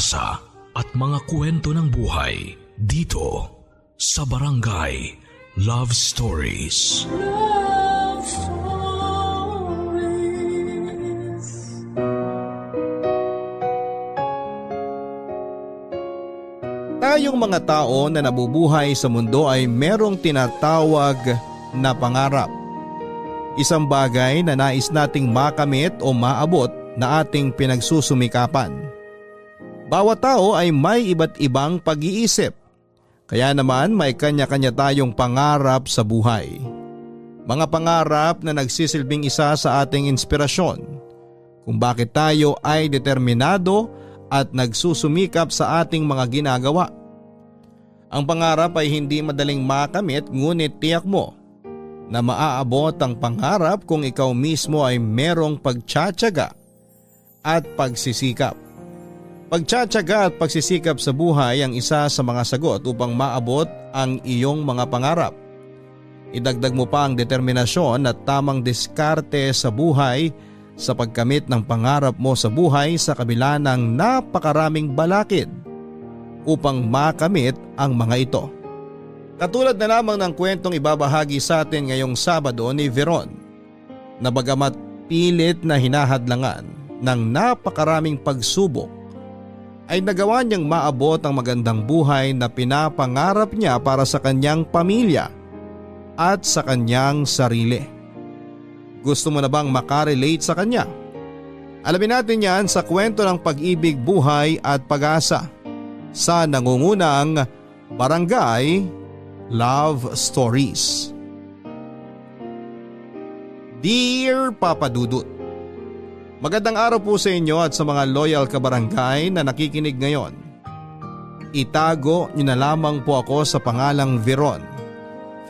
Sa at mga kwento ng buhay dito sa Barangay Love Stories. Love Stories. Tayong mga tao na nabubuhay sa mundo ay merong tinatawag na pangarap. Isang bagay na nais nating makamit o maabot na ating pinagsusumikapan. Bawat tao ay may iba't ibang pag-iisip. Kaya naman may kanya-kanya tayong pangarap sa buhay. Mga pangarap na nagsisilbing isa sa ating inspirasyon kung bakit tayo ay determinado at nagsusumikap sa ating mga ginagawa. Ang pangarap ay hindi madaling makamit, ngunit tiyak mo na maaabot ang pangarap kung ikaw mismo ay merong pagtsatsaga at pagsisikap. Pagtsatsaga at pagsisikap sa buhay ang isa sa mga sagot upang maabot ang iyong mga pangarap. Idagdag mo pa ang determinasyon at tamang diskarte sa buhay sa pagkamit ng pangarap mo sa buhay sa kabila ng napakaraming balakid upang makamit ang mga ito. Katulad na lamang ng kwentong ibabahagi sa atin ngayong Sabado ni Veron, na bagamat pilit na hinahadlangan ng napakaraming pagsubok, ay nagawa niyang maabot ang magandang buhay na pinapangarap niya para sa kanyang pamilya at sa kanyang sarili. Gusto mo na bang makarelate sa kanya? Alamin natin yan sa kwento ng pag-ibig, buhay at pag-asa sa nangungunang Barangay Love Stories. Dear Papa Dudut, magandang araw po sa inyo at sa mga loyal kabarangay na nakikinig ngayon. Itago niyo na lamang po ako sa pangalang Veron,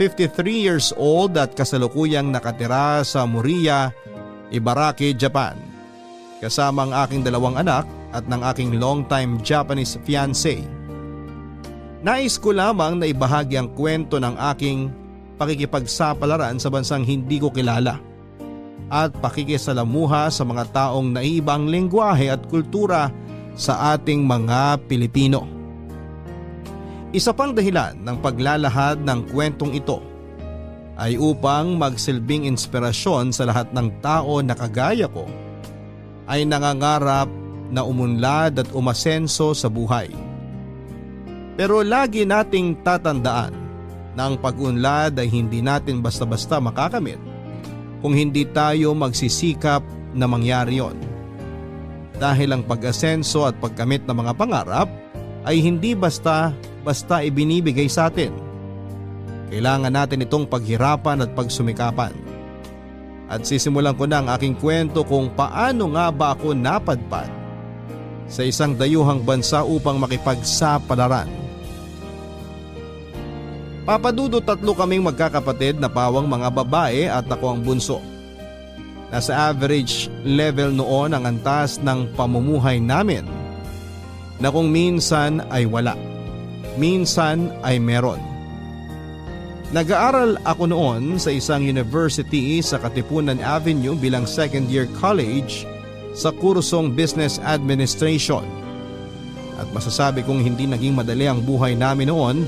53 years old at kasalukuyang nakatira sa Moriya, Ibaraki, Japan. Kasama ang aking dalawang anak at ng aking long-time Japanese fiancé. Nais ko lamang na ibahagi ang kwento ng aking pakikipagsapalaran sa bansang hindi ko kilala at pakikisalamuha sa mga taong naiibang lengguwahe at kultura sa ating mga Pilipino. Isa pang dahilan ng paglalahad ng kwentong ito ay upang magsilbing inspirasyon sa lahat ng tao na kagaya ko ay nangangarap na umunlad at umasenso sa buhay. Pero lagi nating tatandaan na ang pag-unlad ay hindi natin basta-basta makakamit kung hindi tayo magsisikap na mangyari yon. Dahil ang pag-asenso at pagkamit ng mga pangarap ay hindi basta ibinibigay sa atin. Kailangan natin itong paghirapan at pagsumikapan. At sisimulan ko na ang aking kwento kung paano nga ba ako napadpad sa isang dayuhang bansa upang makipagsapalaran. Papadudo, 3 kaming magkakapatid na pawang mga babae at ako ang bunso. Nasa average level noon ang antas ng pamumuhay namin na kung minsan ay wala, minsan ay meron. Nag-aaral ako noon sa isang university sa Katipunan Avenue bilang second year college sa kursong Business Administration. At masasabi kong hindi naging madali ang buhay namin noon,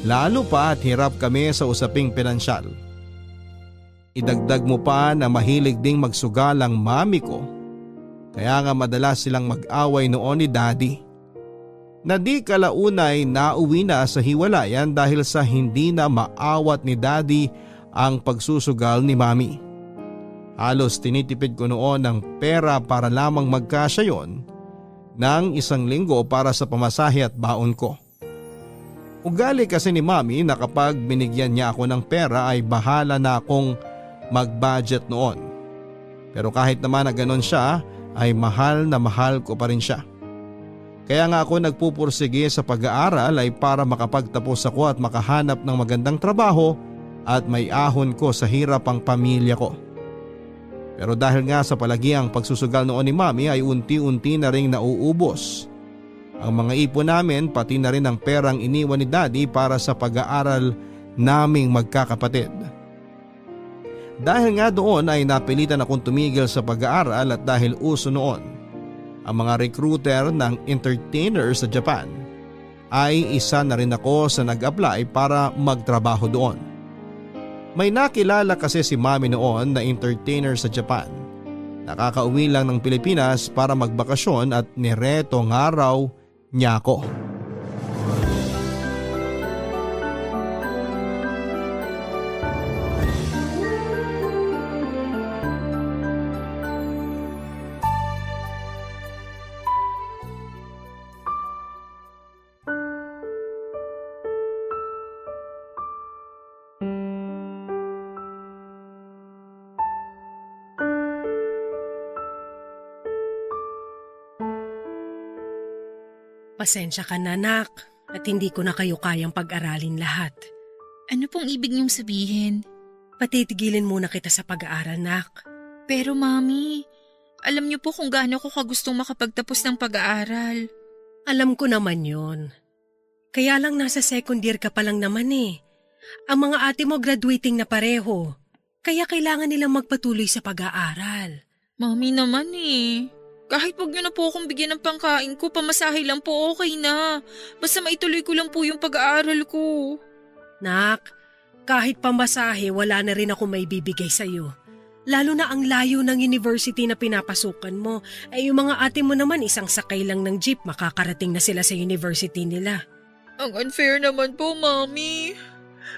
lalo pa at hirap kami sa usaping pinansyal. Idagdag mo pa na mahilig ding magsugal ang mami ko, kaya nga madalas silang mag-away noon ni Daddy. Na di kalaunay nauwi na sa hiwalayan dahil sa hindi na maawat ni Daddy ang pagsusugal ni Mami. Halos tinitipid ko noon ng pera para lamang magkasya yon ng 1 linggo para sa pamasahe at baon ko. Ugali kasi ni Mami na kapag binigyan niya ako ng pera ay bahala na akong mag-budget noon. Pero kahit naman na ganon siya ay mahal na mahal ko pa rin siya. Kaya nga ako nagpupursige sa pag-aaral ay para makapagtapos ako at makahanap ng magandang trabaho at may ahon ko sa hirap ang pamilya ko. Pero dahil nga sa palagiang pagsusugal noon ni Mami ay unti-unti na ring nauubos ang mga ipon namin, pati na rin ang perang iniwan ni Daddy para sa pag-aaral naming magkakapatid. Dahil nga doon ay napilitan akong tumigil sa pag-aaral at dahil uso noon ang mga recruiter ng entertainer sa Japan, ay isa na rin ako sa nag-apply para magtrabaho doon. May nakilala kasi si Mami noon na entertainer sa Japan. Nakakauwi lang ng Pilipinas para magbakasyon at nireto nga raw niya ako. Pasensya ka na, anak, at hindi ko na kayo kayang pag-aralin lahat. Ano pong ibig niyong sabihin? Patitigilin muna kita sa pag-aaral, nak. Pero Mami, alam niyo po kung gaano ko kagustong makapagtapos ng pag-aaral. Alam ko naman yon. Kaya lang nasa second year ka pa lang naman eh. Ang mga ate mo graduating na pareho. Kaya kailangan nilang magpatuloy sa pag-aaral. Mami naman eh. Kahit wag niyo na po akong bigyan ng pangkain ko, pamasahe lang po okay na. Basta maituloy ko lang po yung pag-aaral ko. Nak, kahit pamasahe wala na rin ako may bibigay sa'yo. Lalo na ang layo ng university na pinapasukan mo. Ay yung mga ate mo naman isang sakay lang ng jeep makakarating na sila sa university nila. Ang unfair naman po, Mami.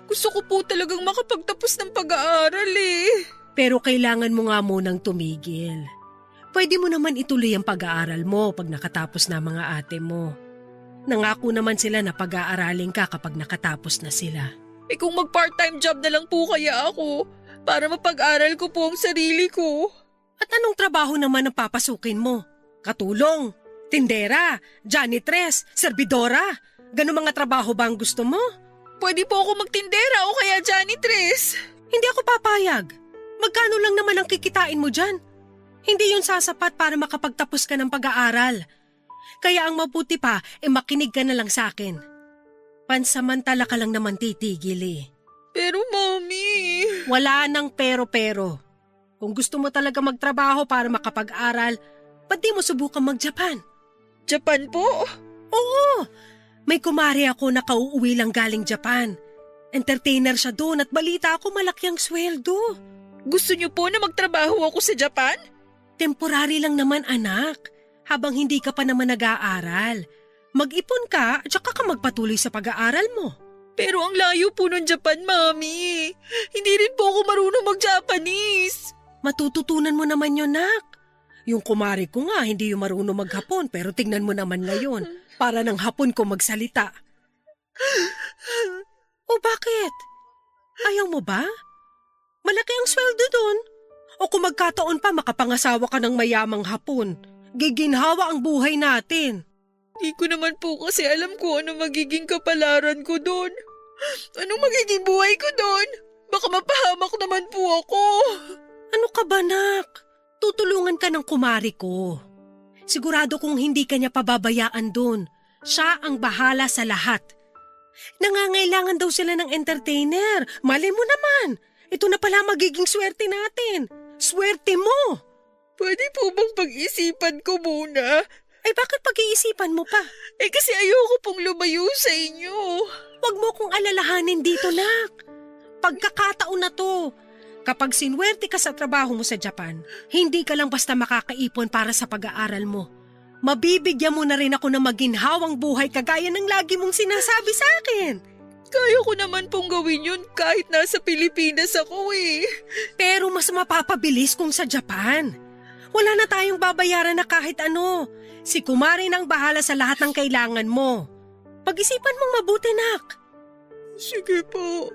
Gusto ko po talagang makapagtapos ng pag-aaral eh. Pero kailangan mo nga munang tumigil. Pwede mo naman ituloy ang pag-aaral mo pag nakatapos na mga ate mo. Nangako naman sila na pag-aaralin ka kapag nakatapos na sila. Eh kung mag-part-time job na lang po kaya ako para mapag-aral ko po ang sarili ko. At anong trabaho naman ang papasukin mo? Katulong, tindera, janitress, serbidora? Ganun mga trabaho ba ang gusto mo? Pwede po ako magtindera o kaya janitress. Hindi ako papayag. Magkano lang naman ang kikitain mo dyan? Hindi yun sasapat para makapagtapos ka ng pag-aaral. Kaya ang mabuti pa, makinig ka na lang sa akin. Pansamantala ka lang naman titigil eh. Pero Mami… Wala nang pero-pero. Kung gusto mo talaga magtrabaho para makapag-aral, ba't di mo subukan mag-Japan? Japan po? Oo! May kumari ako na kauuwi lang galing Japan. Entertainer siya doon at balita ako malaki ang sweldo. Gusto niyo po na magtrabaho ako sa Japan? Temporary lang naman anak, habang hindi ka pa naman nag-aaral. Mag-ipon ka at saka ka magpatuloy sa pag-aaral mo. Pero ang layo po ng Japan, Mami. Hindi rin po ako marunong mag-Japanese. Matututunan mo naman yun, nak. Yung kumari ko nga, hindi yung marunong mag-Hapon pero tingnan mo naman ngayon, para ng Hapon ko magsalita. O bakit? Ayaw mo ba? Malaki ang sweldo doon. O kung magkataon pa makapangasawa ka ng mayamang Hapon, giginhawa ang buhay natin. Di ko naman po kasi alam kung ano magiging kapalaran ko doon. Anong magiging buhay ko doon? Baka mapahamak naman po ako. Ano ka ba, nak? Tutulungan ka ng kumari ko. Sigurado kung hindi ka niya pababayaan doon. Siya ang bahala sa lahat. Nangangailangan daw sila ng entertainer. Malay mo naman. Ito na pala magiging swerte natin. Swerte mo! Pwede po bang pag-isipan ko muna? Ay bakit pag-iisipan mo pa? Eh kasi ayoko pong lumayo sa inyo. Huwag mo kong alalahanin dito, nak. Pagkakataon na to. Kapag sinwerte ka sa trabaho mo sa Japan, hindi ka lang basta makakaipon para sa pag-aaral mo. Mabibigyan mo na rin ako ng maginhawang buhay kagaya ng lagi mong sinasabi sa akin. Kaya ko naman pong gawin yun kahit nasa Pilipinas ako eh. Pero mas mapapabilis kung sa Japan. Wala na tayong babayaran na kahit ano. Si Kumari nang bahala sa lahat ng kailangan mo. Pag-isipan mong mabuti, nak. Sige po.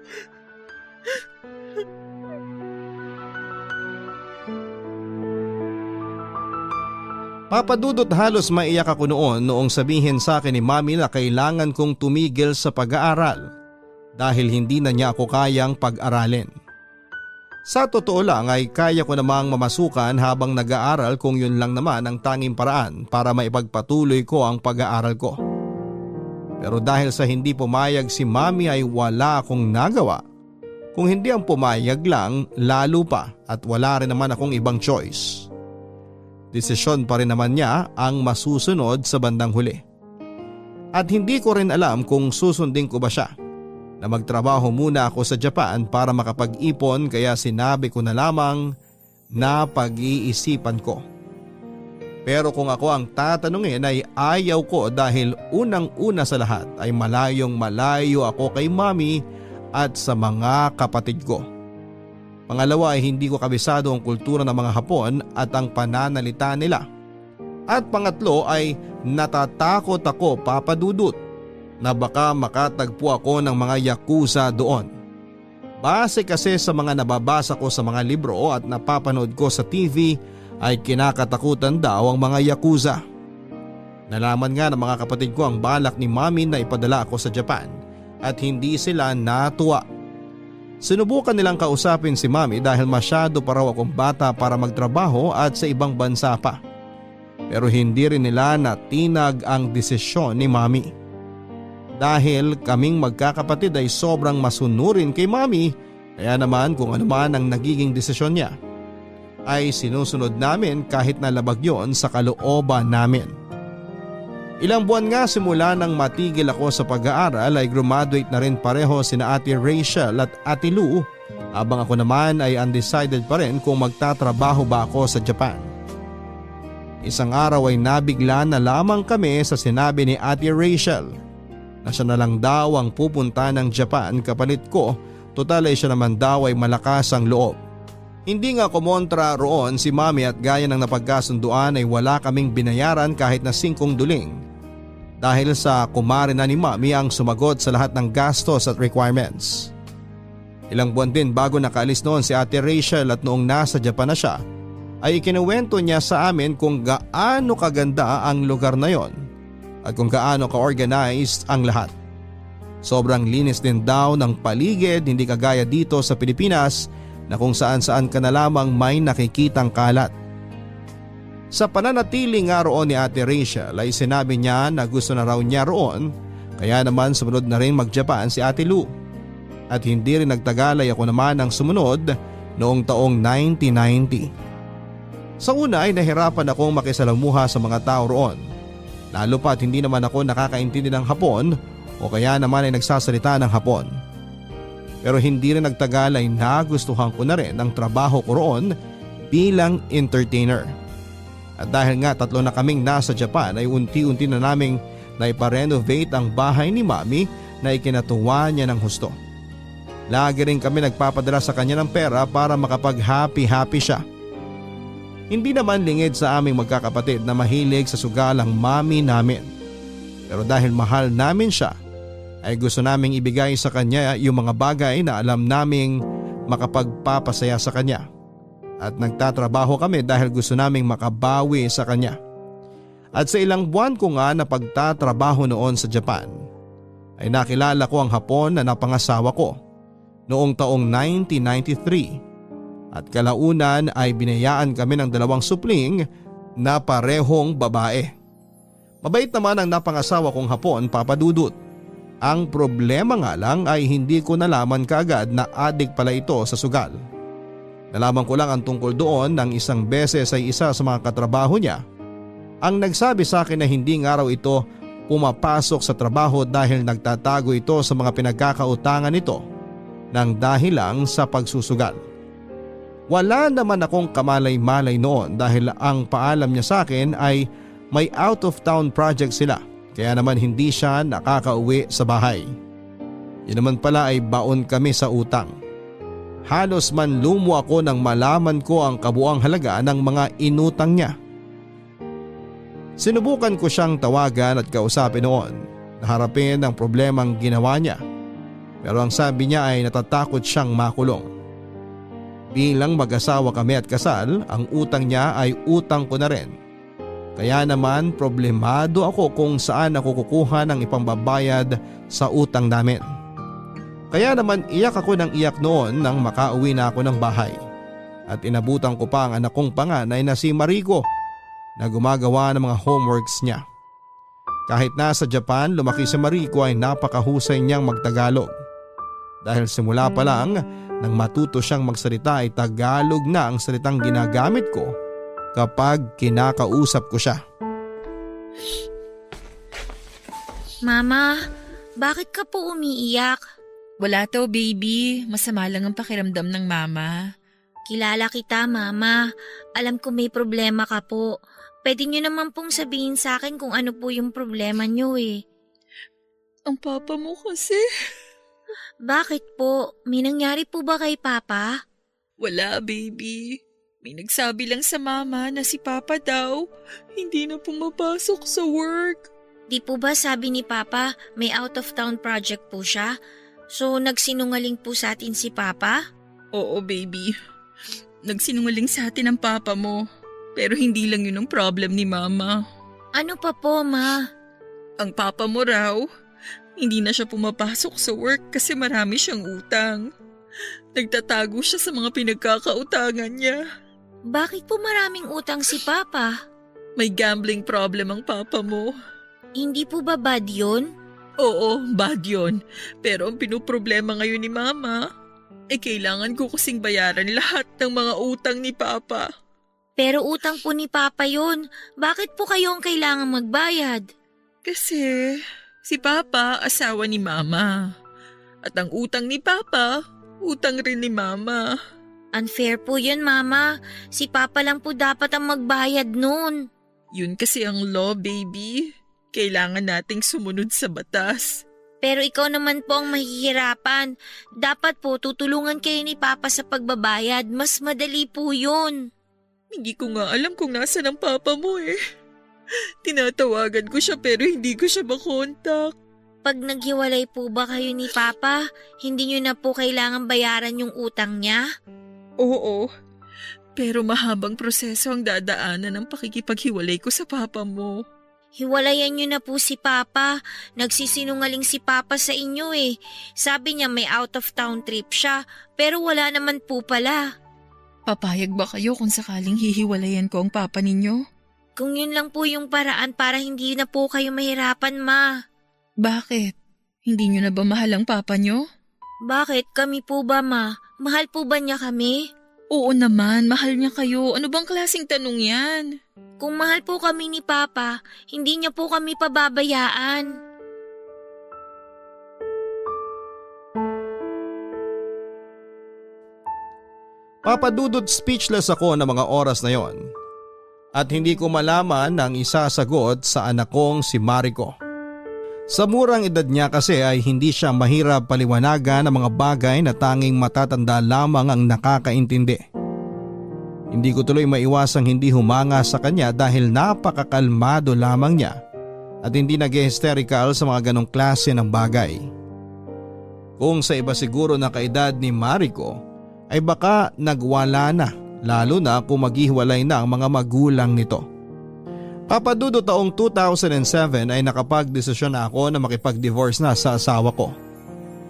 Papadudot halos maiyak ako noong sabihin sa akin ni Mami na kailangan kong tumigil sa pag-aaral dahil hindi na niya ako kayang pag-aralin. Sa totoo lang ay kaya ko namang mamasukan habang nag-aaral kung yun lang naman ang tanging paraan para maipagpatuloy ko ang pag-aaral ko. Pero dahil sa hindi pumayag si Mami ay wala akong nagawa. Kung hindi ang pumayag lang, lalo pa at wala rin naman akong ibang choice. desisyon pa rin naman niya ang masusunod sa bandang huli. At hindi ko rin alam kung susundin ko ba siya na magtrabaho muna ako sa Japan para makapag-ipon, kaya sinabi ko na lamang na pag-iisipan ko. Pero kung ako ang tatanungin ay ayaw ko dahil unang-una sa lahat ay malayong malayo ako kay mami at sa mga kapatid ko. Pangalawa ay hindi ko kabisado ang kultura ng mga Hapon at ang pananalita nila. At pangatlo ay natatakot ako, Papa Dudut, na baka makatagpo ako ng mga yakuza doon. Base kasi sa mga nababasa ko sa mga libro at napapanood ko sa TV ay kinakatakutan daw ang mga yakuza. Nalaman nga ng mga kapatid ko ang balak ni mami na ipadala ako sa Japan at hindi sila natuwa. Sinubukan nilang kausapin si mami dahil masyado pa raw akong bata para magtrabaho at sa ibang bansa pa. Pero hindi rin nila natinag ang desisyon ni mami. Dahil kaming magkakapatid ay sobrang masunurin kay mami, kaya naman kung ano man ang nagiging desisyon niya ay sinusunod namin kahit na labag yon sa kalooban namin. Ilang buwan nga simula nang matigil ako sa pag-aaral ay graduate na rin pareho sina Ate Rachel at Ate Lou, habang ako naman ay undecided pa rin kung magtatrabaho ba ako sa Japan. Isang araw ay nabigla na lamang kami sa sinabi ni Ate Rachel na siya na lang daw ang pupunta ng Japan kapalit ko, total ay siya naman daw ay malakas ang loob. Hindi nga kumontra roon si mami at gaya ng napagkasunduan ay wala kaming binayaran kahit na 5 duling. Dahil sa kumare na ni mami ang sumagot sa lahat ng gastos at requirements. Ilang buwan din bago nakaalis noon si Ate Rachel at noong nasa Japan na siya ay ikinuwento niya sa amin kung gaano kaganda ang lugar na yon at kung gaano ka-organized ang lahat. Sobrang linis din daw ng paligid, hindi kagaya dito sa Pilipinas na kung saan-saan ka na lamang may nakikitang kalat. Sa pananatili nga roon ni Ate Rachel ay sinabi niya na gusto na raw niya roon, kaya naman sumunod na rin mag-Japan si Ate Lou. At hindi rin nagtagal ay ako naman ang sumunod noong taong 1990. Sa una ay nahirapan akong makisalamuha sa mga tao roon, lalo pa't hindi naman ako nakakaintindi ng Hapon o kaya naman ay nagsasalita ng Hapon. Pero hindi rin nagtagal ay nagustuhan ko na rin ang trabaho ko roon bilang entertainer. At dahil nga 3 na kaming nasa Japan ay unti-unti na naming naiparenovate ang bahay ni mami na ikinatuwa niya ng husto. Lagi rin kami nagpapadala sa kanya ng pera para makapag-happy-happy siya. Hindi naman lingid sa aming magkakapatid na mahilig sa sugal ang mami namin. Pero dahil mahal namin siya ay gusto naming ibigay sa kanya yung mga bagay na alam naming makapagpapasaya sa kanya. At nagtatrabaho kami dahil gusto naming makabawi sa kanya. At sa ilang buwan ko nga na pagtatrabaho noon sa Japan ay nakilala ko ang Hapon na napangasawa ko noong taong 1993 at kalaunan ay binayaan kami ng 2 supling na parehong babae. Mabait naman ang napangasawa kong Hapon, Papa Dudut. Ang problema nga lang ay hindi ko nalaman kaagad na adik pala ito sa sugal. Nalaman ko lang ang tungkol doon nang isang beses ay isa sa mga katrabaho niya ang nagsabi sa akin na hindi nga raw ito pumapasok sa trabaho dahil nagtatago ito sa mga pinagkakautangan nito nang dahil lang sa pagsusugal. Wala naman akong kamalay-malay noon dahil ang paalam niya sa akin ay may out of town project sila, kaya naman hindi siya nakakauwi sa bahay. Yun naman pala ay baon kami sa utang. Halos man lumo ako nang malaman ko ang kabuang halaga ng mga inutang niya. Sinubukan ko siyang tawagan at kausapin noon na harapin ang problemang ginawa niya. Pero ang sabi niya ay natatakot siyang makulong. Bilang mag-asawa kami at kasal, ang utang niya ay utang ko na rin. Kaya naman problemado ako kung saan ako kukuha ng ipambabayad sa utang namin. Kaya naman iyak ako ng iyak noon nang makauwi na ako ng bahay. At inabutan ko pa ang anak kong panganay na si Mariko na gumagawa ng mga homeworks niya. Kahit nasa Japan, lumaki si Mariko ay napakahusay niyang magtagalog. Dahil simula pa lang nang matuto siyang magsalita ay Tagalog na ang salitang ginagamit ko kapag kinakausap ko siya. Mama, bakit ka po umiiyak? Wala to, baby. Masama lang ang pakiramdam ng mama. Kilala kita, Mama. Alam ko may problema ka po. Pwede niyo naman pong sabihin sa akin kung ano po yung problema niyo eh. Ang papa mo kasi. Bakit po? May nangyari po ba kay Papa? Wala, baby. May nagsabi lang sa mama na si Papa daw hindi na pumapasok sa work. Di po ba sabi ni Papa may out-of-town project po siya? So nagsinungaling po sa atin si Papa? Oo, baby. Nagsinungaling sa atin ang papa mo. Pero hindi lang yun ang problem ni mama. Ano pa po, Ma? Ang papa mo raw, hindi na siya pumapasok sa work kasi marami siyang utang. Nagtatago siya sa mga pinagkakautangan niya. Bakit po maraming utang si Papa? May gambling problem ang papa mo. Hindi po ba bad yun? Oo, bad yun. Pero ang pinoproblema ngayon ni mama, kailangan ko kasing bayaran lahat ng mga utang ni papa. Pero utang po ni Papa yun. Bakit po kayo ang kailangan magbayad? Kasi si papa asawa ni mama. At ang utang ni papa, utang rin ni mama. Unfair po yun, Mama. Si Papa lang po dapat ang magbayad nun. Yun kasi ang law, baby. Kailangan nating sumunod sa batas. Pero ikaw naman po ang mahihirapan. Dapat po tutulungan kayo ni Papa sa pagbabayad. Mas madali po yun. Hindi ko nga alam kung nasaan ang papa mo eh. Tinatawagan ko siya pero hindi ko siya makontak. Pag naghiwalay po ba kayo ni Papa, hindi nyo na po kailangan bayaran yung utang niya? Oo, pero mahabang proseso ang dadaanan ng pakikipaghiwalay ko sa papa mo. Hiwalayan nyo na po si Papa. Nagsisinungaling si Papa sa inyo eh. Sabi niya may out-of-town trip siya, pero wala naman po pala. Papayag ba kayo kung sakaling hihiwalayan ko ang papa ninyo? Kung yun lang po yung paraan para hindi na po kayo mahirapan, Ma. Bakit? Hindi nyo na ba mahal ang papa nyo? Bakit? Kami po ba, Ma? Mahal po ba niya kami? Oo naman, mahal niya kayo. Ano bang klaseng tanong yan? Kung mahal po kami ni Papa, hindi niya po kami pababayaan. Papadudot speechless ako ng mga oras na yon. At hindi ko malaman ang isasagot sa anak kong si Mariko. Sa murang edad niya kasi ay hindi siya mahirap paliwanagan ng mga bagay na tanging matatanda lamang ang nakakaintindi. Hindi ko tuloy maiwasang hindi humanga sa kanya dahil napakakalmado lamang niya at hindi nag-hysterical sa mga ganong klase ng bagay. Kung sa iba siguro na kaedad ni Mariko ay baka nagwala na, lalo na kung maghiwalay na ang mga magulang nito. Papadudo taong 2007 ay nakapag-desisyon na ako na makipag-divorce na sa asawa ko.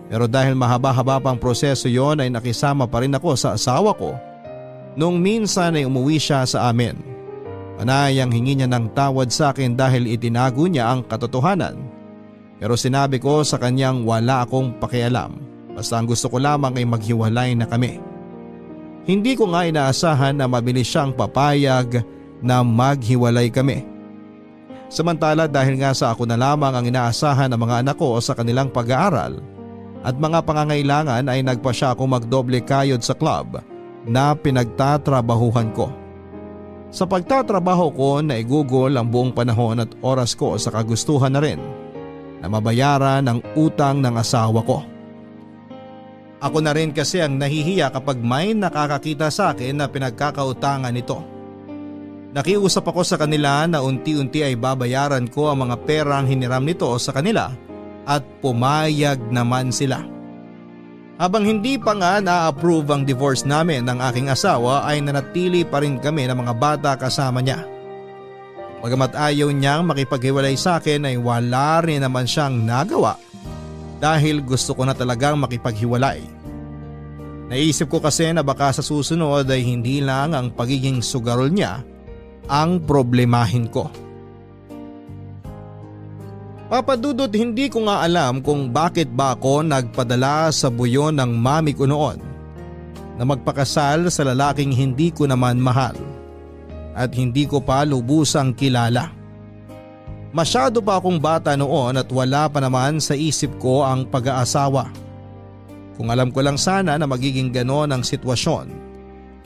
Pero dahil mahaba-haba pang proseso yon ay nakisama pa rin ako sa asawa ko. Nung minsan ay umuwi siya sa amin. Panay ang hingi niya ng tawad sa akin dahil itinago niya ang katotohanan. Pero sinabi ko sa kanyang wala akong pakialam. Basta ang gusto ko lamang ay maghiwalay na kami. Hindi ko nga inaasahan na mabilis siyang papayag na maghiwalay kami. Samantala dahil nga sa ako na lamang ang inaasahan ng mga anak ko sa kanilang pag-aaral at mga pangangailangan ay nagpa siya akong magdoble kayod sa club na pinagtatrabahuhan ko. Sa pagtatrabaho ko na igugol ang buong panahon at oras ko sa kagustuhan na rin na mabayaran ang utang ng asawa ko. Ako na rin kasi ang nahihiya kapag may nakakakita sa akin na pinagkakautangan nito. Nakiusap ako sa kanila na unti-unti ay babayaran ko ang mga perang hiniram nito sa kanila at pumayag naman sila. Habang hindi pa nga na-approve ang divorce namin ng aking asawa ay nanatili pa rin kami ng mga bata kasama niya. Bagamat ayaw niyang makipaghiwalay sa akin ay wala rin naman siyang nagawa dahil gusto ko na talagang makipaghiwalay. Naisip ko kasi na baka sa susunod ay hindi lang ang pagiging sugarol niya ang problemahin ko. Papadudot hindi ko nga alam kung bakit ba ako nagpadala sa buyon ng mami ko noon na magpakasal sa lalaking hindi ko naman mahal. at hindi ko pa lubusang kilala. Masyado pa akong bata noon at wala pa naman sa isip ko ang pag-aasawa. Kung alam ko lang sana na magiging ganon ang sitwasyon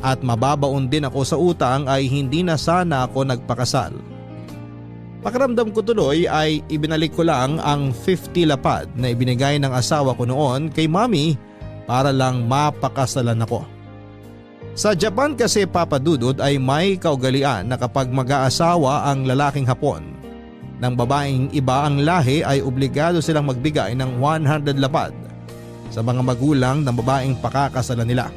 at mababaon din ako sa utang ay hindi na sana ako nagpakasal. Pakiramdam ko tuloy ay ibinalik ko lang ang 50 lapad na ibinigay ng asawa ko noon kay Mami para lang mapakasalan ako. Sa Japan kasi, Papa Dudut, ay may kaugalian na kapag mag-aasawa ang lalaking Hapon ng babaeng iba ang lahi ay obligado silang magbigay ng 100 lapad sa mga magulang ng babaeng pakakasalan nila.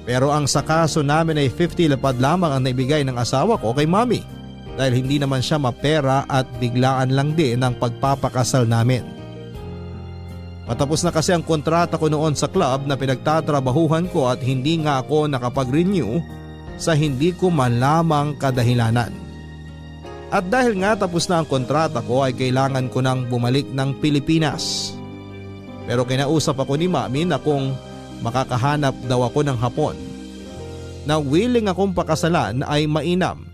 Pero ang sa kaso namin ay 50 lapad lamang ang naibigay ng asawa ko kay Mami dahil hindi naman siya mapera at biglaan lang din ang pagpapakasal namin. Matapos na kasi ang kontrata ko noon sa club na pinagtatrabahuhan ko at hindi nga ako nakapag-renew sa hindi ko malamang kadahilanan. At dahil nga tapos na ang kontrata ko ay kailangan ko nang bumalik ng Pilipinas. Pero kinausap ako ni Mami na kung makakahanap daw ako ng Hapon na willing akong pakasalan ay mainam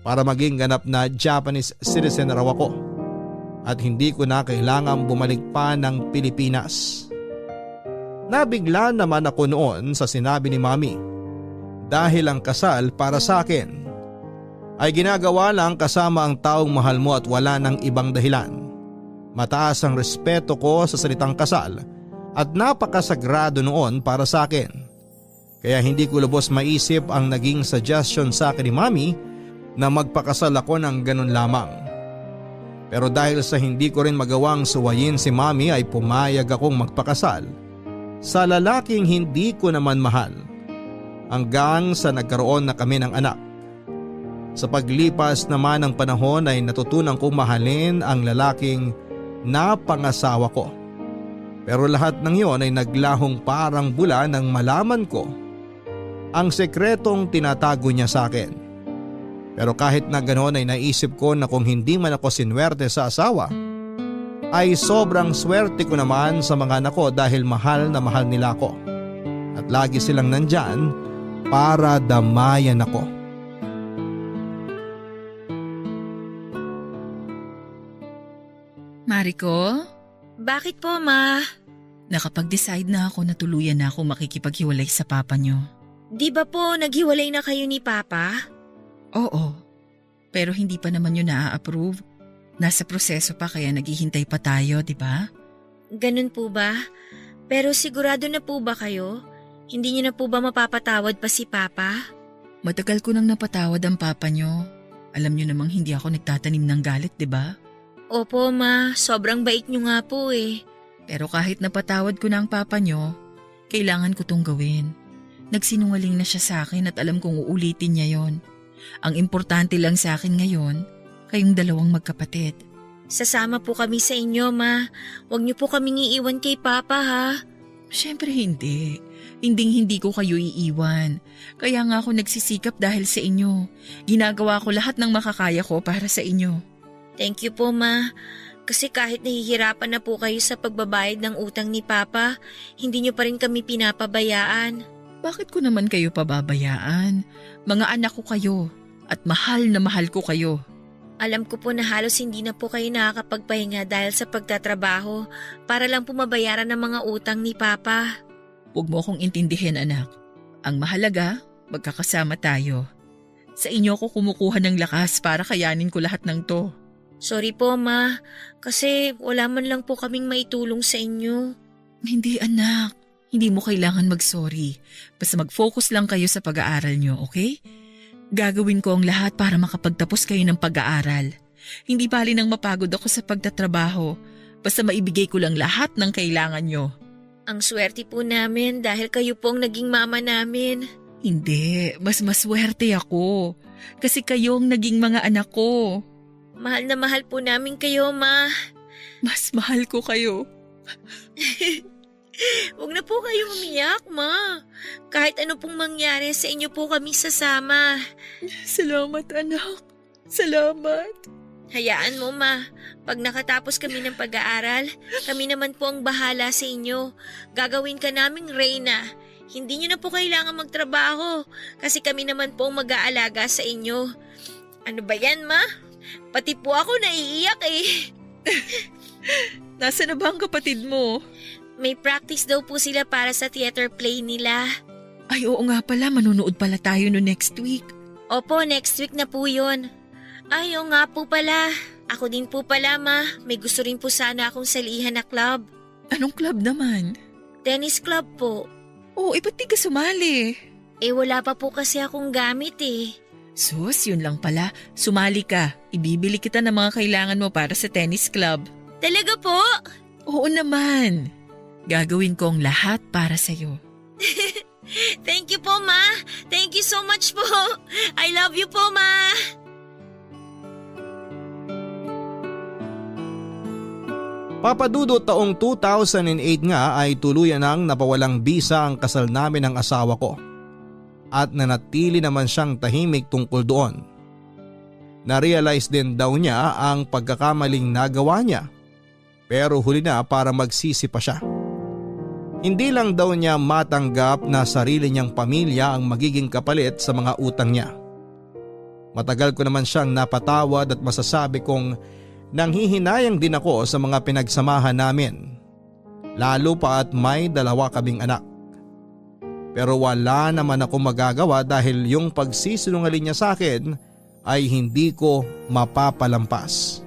para maging ganap na Japanese citizen raw ako at hindi ko na kailangang bumalik pa ng Pilipinas. Nabigla naman ako noon sa sinabi ni Mami dahil ang kasal para sa akin ay ginagawa lang kasama ang taong mahal mo at wala ng ibang dahilan. Mataas ang respeto ko sa salitang kasal at napakasagrado noon para sa akin. Kaya hindi ko lubos maisip ang naging suggestion sa akin ni Mami na magpakasal ako ng ganun lamang. Pero dahil sa hindi ko rin magawang suwayin si Mami ay pumayag akong magpakasal sa lalaking hindi ko naman mahal hanggang sa nagkaroon na kami ng anak. Sa paglipas naman ng panahon ay natutunan kong mahalin ang lalaking napangasawa ko. Pero lahat ng iyon ay naglahong parang bula nang malaman ko ang sekretong tinatago niya sa akin. Pero kahit na ganoon ay naisip ko na kung hindi man ako sinwerte sa asawa, ay sobrang swerte ko naman sa mga anak ko dahil mahal na mahal nila ako. At lagi silang nandyan para damayan ako. Mariko? Bakit po, Ma? Nakapag-decide na ako na tuluyan na ako makikipaghiwalay sa papa niyo. Di ba po naghiwalay na kayo ni Papa? Oo, pero hindi pa naman yun na-approve. Nasa proseso pa kaya naghihintay pa tayo, di ba? Ganun po ba? Pero sigurado na po ba kayo? Hindi niyo na po ba mapapatawad pa si Papa? Matagal ko nang napatawad ang papa niyo. Alam niyo namang hindi ako nagtatanim ng galit, di ba? Opo, Ma. Sobrang bait niyo nga po eh. Pero kahit napatawad ko na ang papa niyo, kailangan ko tong gawin. Nagsinungaling na siya sa akin at alam kong uulitin niya yon. Ang importante lang sa akin ngayon, kayong dalawang magkapatid. Sasama po kami sa inyo, Ma. Huwag niyo po kaming iiwan kay Papa, ha? Siyempre hindi. Hindi ko kayo iiwan. Kaya nga ako nagsisikap dahil sa inyo. Ginagawa ko lahat ng makakaya ko para sa inyo. Thank you po, Ma. Kasi kahit nahihirapan na po kayo sa pagbabayad ng utang ni Papa, hindi niyo pa rin kami pinapabayaan. Bakit ko naman kayo pababayaan? Mga anak ko kayo at mahal na mahal ko kayo. Alam ko po na halos hindi na po kayo nakakapagpahinga dahil sa pagtatrabaho para lang po mabayaran ng mga utang ni Papa. Huwag mo akong intindihin, anak. Ang mahalaga, magkakasama tayo. Sa inyo ako kumukuha ng lakas para kayanin ko lahat ng to. Sorry po, Ma. Kasi wala man lang po kaming maitulong sa inyo. Hindi, anak. Hindi mo kailangan mag-sorry. Basta mag-focus lang kayo sa pag-aaral nyo, okay? Gagawin ko ang lahat para makapagtapos kayo ng pag-aaral. Hindi bali nang mapagod ako sa pagtatrabaho. Basta maibigay ko lang lahat ng kailangan nyo. Ang swerte po namin dahil kayo po ang naging mama namin. Hindi, mas maswerte ako. Kasi kayo ang naging mga anak ko. Mahal na mahal po namin kayo, Ma. Mas mahal ko kayo. Huwag na po kayo umiyak, Ma. Kahit ano pong mangyari, sa inyo po kami sasama. Salamat, anak. Salamat. Hayaan mo, Ma. Pag nakatapos kami ng pag-aaral, kami naman po ang bahala sa inyo. Gagawin ka naming reyna. Hindi nyo na po kailangan magtrabaho kasi kami naman po ang mag-aalaga sa inyo. Ano ba yan, ma? Pati po ako naiiyak eh. Nasaan na ba ang kapatid mo? May practice daw po sila para sa theater play nila. Ay oo nga pala, manonood pala tayo no next week. Opo, next week na po yun. Ay, oo nga po pala. Ako din po pala, ma. May gusto rin po sana akong salihan na club. Anong club naman? Tennis club po. Oh, ba't di ka sumali? Wala pa po kasi akong gamit eh. Sus, yun lang pala. Sumali ka. Ibibili kita ng mga kailangan mo para sa tennis club. Talaga po? Oo naman. Gagawin ko ang lahat para sa'yo. Thank you po, ma. Thank you so much po. I love you po, ma. Papadudot taong 2008 nga ay tuluyan nang napawalang bisa ang kasal namin ng asawa ko at nanatili naman siyang tahimik tungkol doon. Na-realize din daw niya ang pagkakamaling nagawa niya pero huli na para magsisi pa siya. Hindi lang daw niya matanggap na sarili niyang pamilya ang magiging kapalit sa mga utang niya. Matagal ko naman siyang napatawad at masasabi kong nanghihinayang din ako sa mga pinagsamahan namin, lalo pa at may 2 kaming anak. Pero wala naman ako magagawa dahil yung pagsisinungaling niya sa akin ay hindi ko mapapalampas.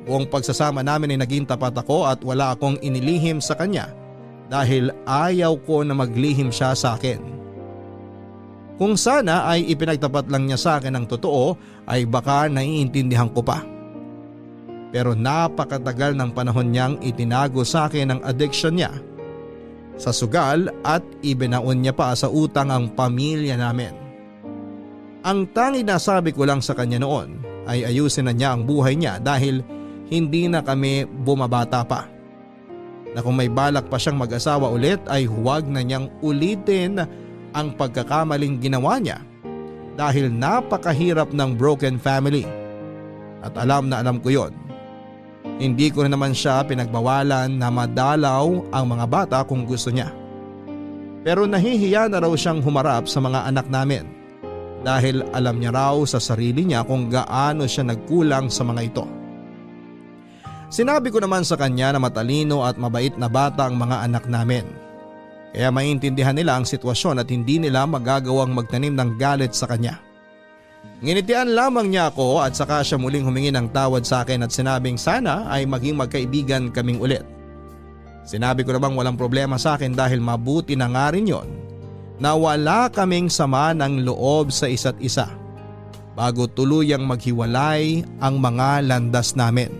Buong pagsasama namin ay naging tapat ako at wala akong inilihim sa kanya dahil ayaw ko na maglihim siya sa akin. Kung sana ay ipinagtapat lang niya sa akin ang totoo ay baka naiintindihan ko pa. Pero napakatagal ng panahon niyang itinago sa akin ang addiction niya sa sugal at ibinaon niya pa sa utang ang pamilya namin. Ang tanging nasabi ko lang sa kanya noon ay ayusin na niya ang buhay niya dahil hindi na kami bumabata pa. Na kung may balak pa siyang mag-asawa ulit ay huwag na niyang ulitin ang pagkakamaling ginawa niya dahil napakahirap ng broken family. At alam na alam ko yon. Hindi ko na naman siya pinagbawalan na madalaw ang mga bata kung gusto niya. Pero nahihiya na raw siyang humarap sa mga anak namin dahil alam niya raw sa sarili niya kung gaano siya nagkulang sa mga ito. Sinabi ko naman sa kanya na matalino at mabait na bata ang mga anak namin. Kaya maintindihan nila ang sitwasyon at hindi nila magagawang magtanim ng galit sa kanya. Nginitian lamang niya ako at saka siya muling humingi ng tawad sa akin at sinabing sana ay maging magkaibigan kaming ulit. Sinabi ko namang walang problema sa akin dahil mabuti na nga rin yon na wala kaming sama ng loob sa isa't isa bago tuluyang maghiwalay ang mga landas namin.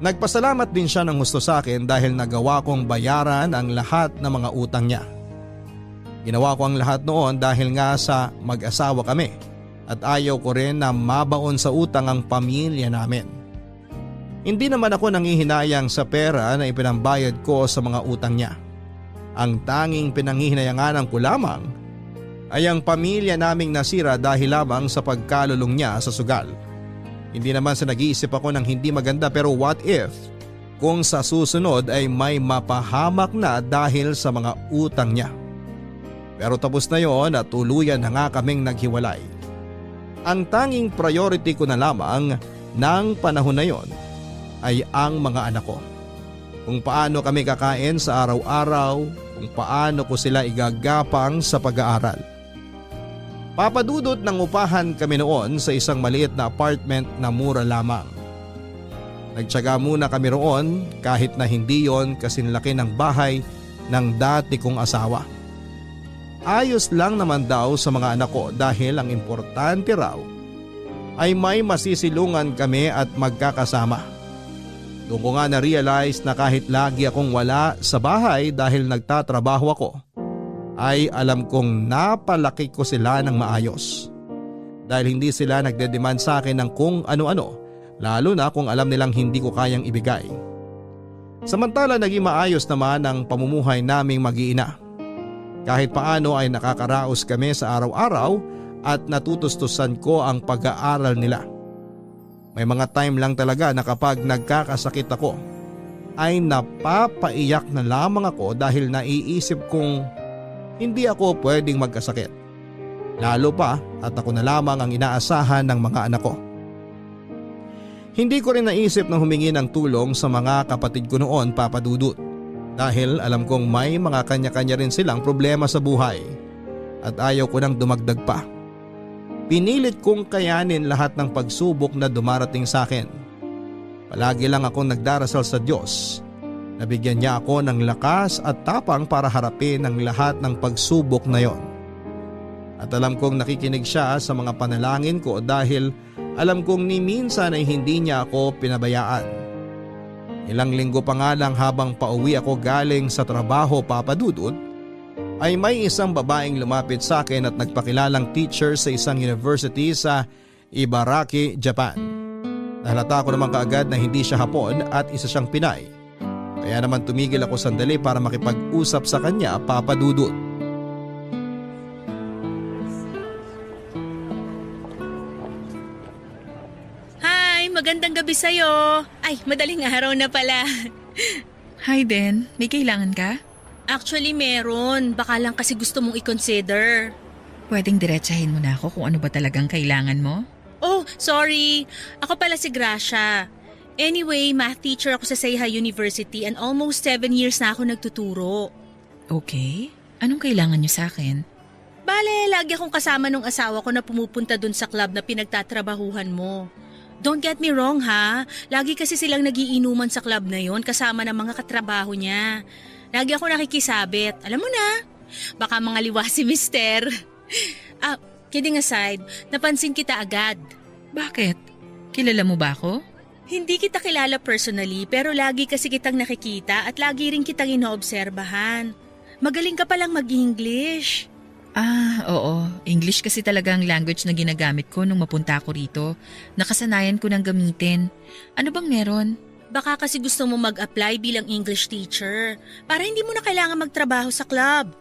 Nagpasalamat din siya ng gusto sa akin dahil nagawa kong bayaran ang lahat ng mga utang niya. Ginawa ko ang lahat noon dahil nga sa mag-asawa kami at ayaw ko rin na mabaon sa utang ang pamilya namin. Hindi naman ako nanghihinayang sa pera na ipinambayad ko sa mga utang niya. Ang tanging pinanghihinayangan ko lamang ay ang pamilya naming nasira dahil lamang sa pagkalulong niya sa sugal. Hindi naman sa nag-iisip ako ng hindi maganda pero what if kung sa susunod ay may mapahamak na dahil sa mga utang niya. Pero tapos na yon at tuluyan na nga kaming naghiwalay. Ang tanging priority ko na lamang ng panahon na yon ay ang mga anak ko. Kung paano kami kakain sa araw-araw, kung paano ko sila igagapang sa pag-aaral. Papadudot ng upahan kami noon sa isang maliit na apartment na mura lamang. Nagtiyaga muna kami roon kahit na hindi yon kasinlaki ng bahay ng dati kong asawa. Ayos lang naman daw sa mga anak ko dahil ang importante raw ay may masisilungan kami at magkakasama. Doon ko nga na-realize na kahit lagi akong wala sa bahay dahil nagtatrabaho ako, ay alam kong napalaki ko sila ng maayos. Dahil hindi sila nagde-demand sa akin ng kung ano-ano, lalo na kung alam nilang hindi ko kayang ibigay. Samantala naging maayos naman ang pamumuhay naming mag-iina. Kahit paano ay nakakaraos kami sa araw-araw at natutustusan ko ang pag-aaral nila. May mga time lang talaga na kapag nagkakasakit ako ay napapaiyak na lamang ako dahil naiisip kong hindi ako pwedeng magkasakit. Lalo pa at ako na lamang ang inaasahan ng mga anak ko. Hindi ko rin naisip na humingi ng tulong sa mga kapatid ko noon, Papa Dudut, dahil alam kong may mga kanya-kanya rin silang problema sa buhay at ayaw ko nang dumagdag pa. Pinilit kong kayanin lahat ng pagsubok na dumarating sa akin. Palagi lang akong nagdarasal sa Diyos na bigyan niya ako ng lakas at tapang para harapin ang lahat ng pagsubok na yon. At alam kong nakikinig siya sa mga panalangin ko dahil alam kong ni minsan ay hindi niya ako pinabayaan. Ilang linggo pa nga lang habang pauwi ako galing sa trabaho, Papa Dudut, ay may isang babaeng lumapit sa akin at nagpakilalang teacher sa isang university sa Ibaraki, Japan. Nahalata ko naman kaagad na hindi siya Hapon at isa siyang Pinay. Kaya naman tumigil ako sandali para makipag-usap sa kanya, Papa Dudut. Magandang gabi sa'yo. Ay, madaling araw na pala. Hi Den, may kailangan ka? Actually, meron. Baka lang kasi gusto mong i-consider. Pwedeng diretsahin mo na ako kung ano ba talagang kailangan mo? Oh, sorry. Ako pala si Gracia. Anyway, math teacher ako sa Seiha University and almost 7 years na ako nagtuturo. Okay. Anong kailangan niyo sa akin? Bale, lagi akong kasama nung asawa ko na pumupunta dun sa club na pinagtatrabahuhan mo. Don't get me wrong ha, lagi kasi silang nagiinuman sa club na yon kasama ng mga katrabaho niya. Lagi ako nakikisabit, alam mo na, baka mga liwa si Mister. Kidding aside, napansin kita agad. Bakit? Kilala mo ba ako? Hindi kita kilala personally pero lagi kasi kitang nakikita at lagi rin kitang inoobserbahan. Magaling ka palang mag-English. Oo. English kasi talaga ang language na ginagamit ko nung mapunta ako rito. Nakasanayan ko ng gamitin. Ano bang meron? Baka kasi gusto mo mag-apply bilang English teacher para hindi mo na kailangan magtrabaho sa club.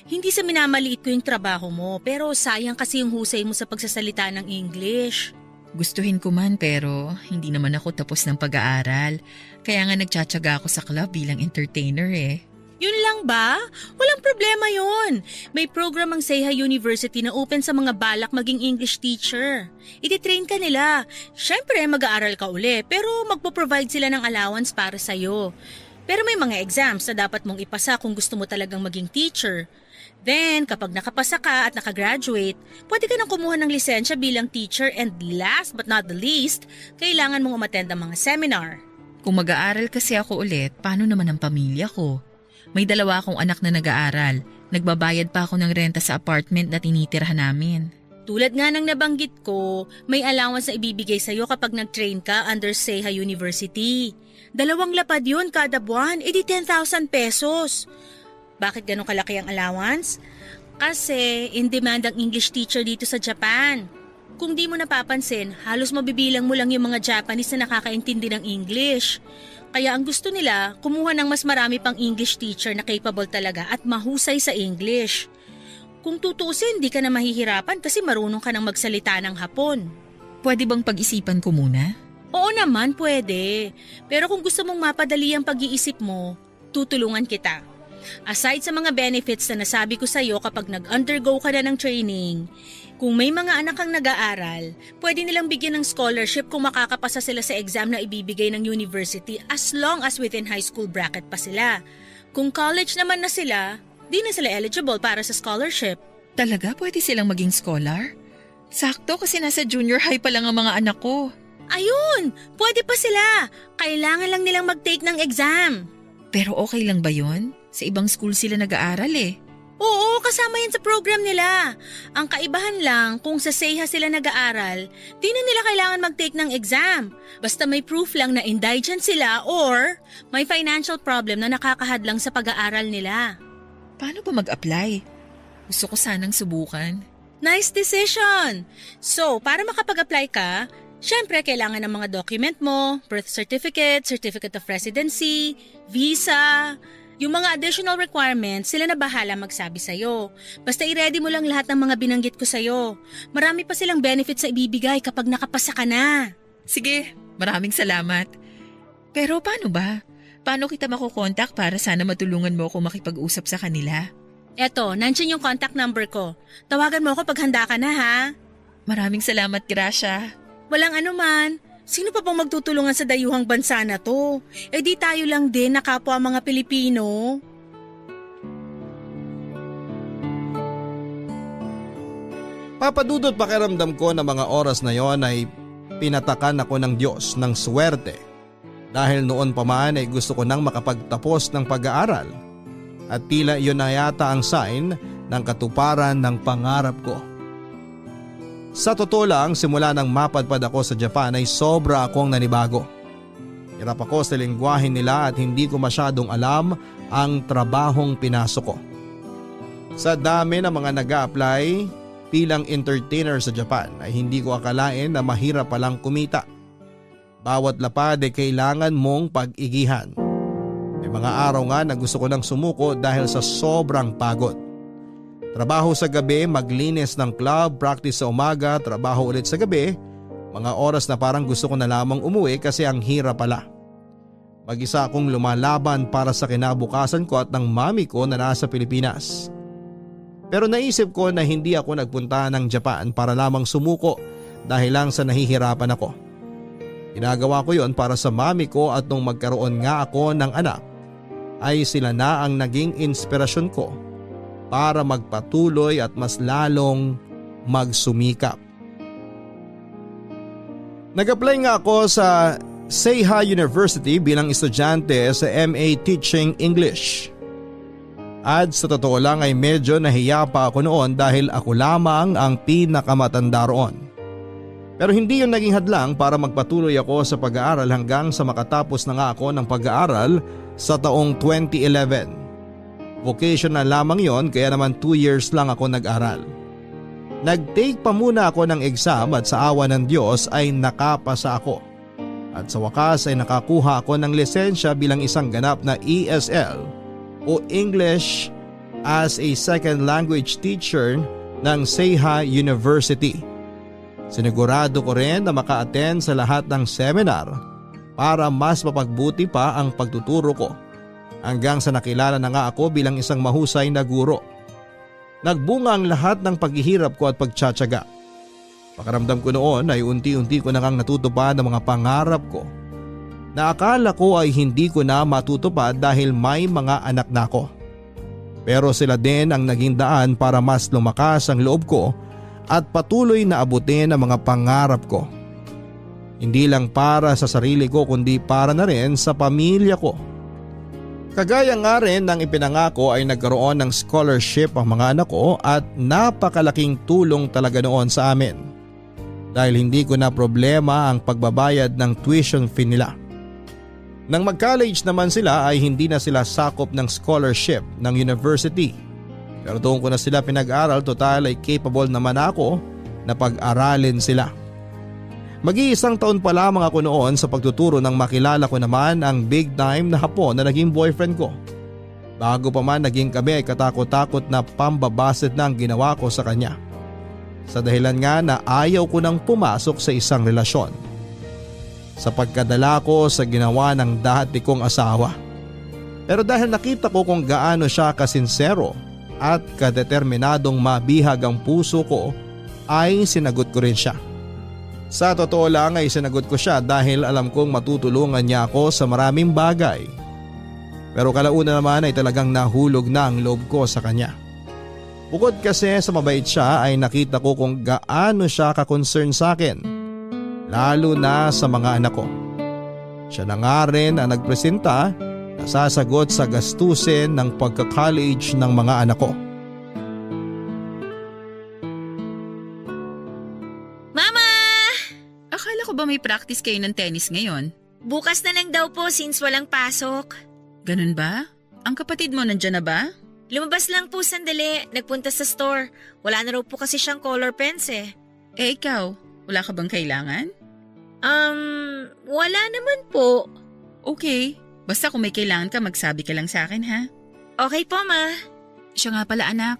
Hindi sa minamaliit ko yung trabaho mo pero sayang kasi yung husay mo sa pagsasalita ng English. Gustuhin ko man pero hindi naman ako tapos ng pag-aaral. Kaya nga nagtsatsaga ako sa club bilang entertainer eh. Yun lang ba? Walang problema yun. May program ang Seiha University na open sa mga balak maging English teacher. Iti-train ka nila. Siyempre mag-aaral ka uli pero magpo-provide sila ng allowance para sa'yo. Pero may mga exams na dapat mong ipasa kung gusto mo talagang maging teacher. Then kapag nakapasa ka at nakagraduate, pwede ka nang kumuha ng lisensya bilang teacher and last but not the least, kailangan mong umattend ang mga seminar. Kung mag-aaral kasi ako ulit, paano naman ang pamilya ko? May 2 akong anak na nag-aaral. Nagbabayad pa ako ng renta sa apartment na tinitirhan namin. Tulad nga ng nabanggit ko, may allowance na ibibigay sa'yo kapag nag-train ka under Seiha University. 2 lapad yun kada buwan, edi 10,000 pesos. Bakit ganun kalaki ang allowance? Kasi in demand ang English teacher dito sa Japan. Kung di mo napapansin, halos mabibilang mo lang yung mga Japanese na nakakaintindi ng English. Kaya ang gusto nila, kumuha ng mas marami pang English teacher na capable talaga at mahusay sa English. Kung tutuusin, di ka na mahihirapan kasi marunong ka nang magsalita ng Hapon. Pwede bang pag-isipan ko muna? Oo naman, pwede. Pero kung gusto mong mapadali ang pag-iisip mo, tutulungan kita. Aside sa mga benefits na nasabi ko sa'yo kapag nag-undergo ka na ng training, kung may mga anak kang nag-aaral, pwede nilang bigyan ng scholarship kung makakapasa sila sa exam na ibibigay ng university as long as within high school bracket pa sila. Kung college naman na sila, di na sila eligible para sa scholarship. Talaga pwede silang maging scholar? Sakto kasi nasa junior high pa lang ang mga anak ko. Ayun! Pwede pa sila! Kailangan lang nilang mag-take ng exam. Pero okay lang ba yun? Sa ibang school sila nag-aaral eh. Oo, kasama yan sa program nila. Ang kaibahan lang, kung sa Seiha sila nag-aaral, di na nila kailangan mag-take ng exam. Basta may proof lang na indigent sila or may financial problem na nakakahadlang sa pag-aaral nila. Paano ba mag-apply? Gusto ko sanang subukan. Nice decision! So, para makapag-apply ka, syempre kailangan ng mga document mo, birth certificate, certificate of residency, visa. Yung mga additional requirements, sila na bahala magsabi sa'yo. Basta i-ready mo lang lahat ng mga binanggit ko sa'yo. Marami pa silang benefits sa ibibigay kapag nakapasa ka na. Sige, maraming salamat. Pero paano ba? Paano kita makukontak para sana matulungan mo ako makipag-usap sa kanila? Eto, nandiyan yung contact number ko. Tawagan mo ako pag handa ka na ha. Maraming salamat, Gracia. Walang anuman. Sino pa bang magtutulungan sa dayuhang bansa na to? Eh di tayo lang din na kapwa mga Pilipino. Papadudot pakiramdam ko na mga oras na yon ay pinatakan ako ng Diyos ng swerte. Dahil noon pa man ay gusto ko nang makapagtapos ng pag-aaral. At tila iyon na yata ang sign ng katuparan ng pangarap ko. Sa totoo lang, simula nang mapadpad ako sa Japan ay sobra akong nanibago. Hirap ako sa lengguwahe nila at hindi ko masyadong alam ang trabahong pinasok ko. Sa dami ng mga nag-a-apply bilang entertainer sa Japan ay hindi ko akalain na mahirap palang kumita. Bawat lapad ay kailangan mong pag-igihan. May mga araw nga na gusto ko nang sumuko dahil sa sobrang pagod. Trabaho sa gabi, maglinis ng club, practice sa umaga, trabaho ulit sa gabi. Mga oras na parang gusto ko na lamang umuwi kasi ang hirap pala. Mag-isa akong lumalaban para sa kinabukasan ko at ng mami ko na nasa Pilipinas. Pero naisip ko na hindi ako nagpunta ng Japan para lamang sumuko dahil lang sa nahihirapan ako. Ginagawa ko yon para sa mami ko at nung magkaroon nga ako ng anak ay sila na ang naging inspirasyon ko para magpatuloy at mas lalong magsumikap. Nag-apply nga ako sa Seiha University bilang estudyante sa MA Teaching English. At sa totoo lang ay medyo nahiya pa ako noon dahil ako lamang ang pinakamatanda roon. Pero hindi yun naging hadlang para magpatuloy ako sa pag-aaral hanggang sa makatapos na nga ako ng pag-aaral sa taong 2011. Vocational lamang yon kaya naman 2 years lang ako nag-aral. Nag-take pa muna ako ng exam at sa awa ng Diyos ay nakapasa ako. At sa wakas ay nakakuha ako ng lisensya bilang isang ganap na ESL o English as a Second Language Teacher ng Seiha University. Sinigurado ko rin na maka-attend sa lahat ng seminar para mas mapagbuti pa ang pagtuturo ko hanggang sa nakilala na nga ako bilang isang mahusay na guro. Nagbunga ang lahat ng paghihirap ko at pagtsatsaga. Pakiramdam ko noon ay unti-unti ko na ngang natutupad ang mga pangarap ko na akala ko ay hindi ko na matutupad dahil may mga anak na ako. Pero sila din ang naging daan para mas lumakas ang loob ko at patuloy na abutin ang mga pangarap ko. Hindi lang para sa sarili ko kundi para na rin sa pamilya ko. Kagaya nga rin ng ipinangako ay nagkaroon ng scholarship ang mga anak ko at napakalaking tulong talaga noon sa amin. Dahil hindi ko na problema ang pagbabayad ng tuition fee nila. Nang mag-college naman sila ay hindi na sila sakop ng scholarship ng university. Pero doon ko na sila pinag-aral, total ay capable naman ako na pag-aralin sila. Mag-iisang taon pa lamang ako noon sa pagtuturo nang makilala ko naman ang big time na Hapon na naging boyfriend ko. Bago pa man naging kami ay katakot-takot na pambabasit na ang ginawa ko sa kanya. Sa dahilan nga na ayaw ko nang pumasok sa isang relasyon. Sa pagkadala ko sa ginawa ng dati kong asawa. Pero dahil nakita ko kung gaano siya kasinsero at kadeterminadong mabihag ang puso ko ay sinagot ko rin siya. Sa totoo lang ay sinagot ko siya dahil alam kong matutulungan niya ako sa maraming bagay. Pero kalauna naman ay talagang nahulog na ang loob ko sa kanya. Bukod kasi sa mabait siya ay nakita ko kung gaano siya ka-concern sa akin. Lalo na sa mga anak ko. Siya na nga rin ang nagpresenta na sasagot sa gastusin ng pagka-college ng mga anak ko. Mama! Akala ko ba may practice kayo ng tennis ngayon? Bukas na lang daw po since walang pasok. Ganun ba? Ang kapatid mo nandyan na ba? Lumabas lang po sandali, nagpunta sa store. Wala na raw po kasi siyang color pens eh. Eh ikaw, wala ka bang kailangan? Wala naman po. Okay, basta kung may kailangan ka magsabi ka lang sa akin ha. Okay po ma. Siya nga pala anak,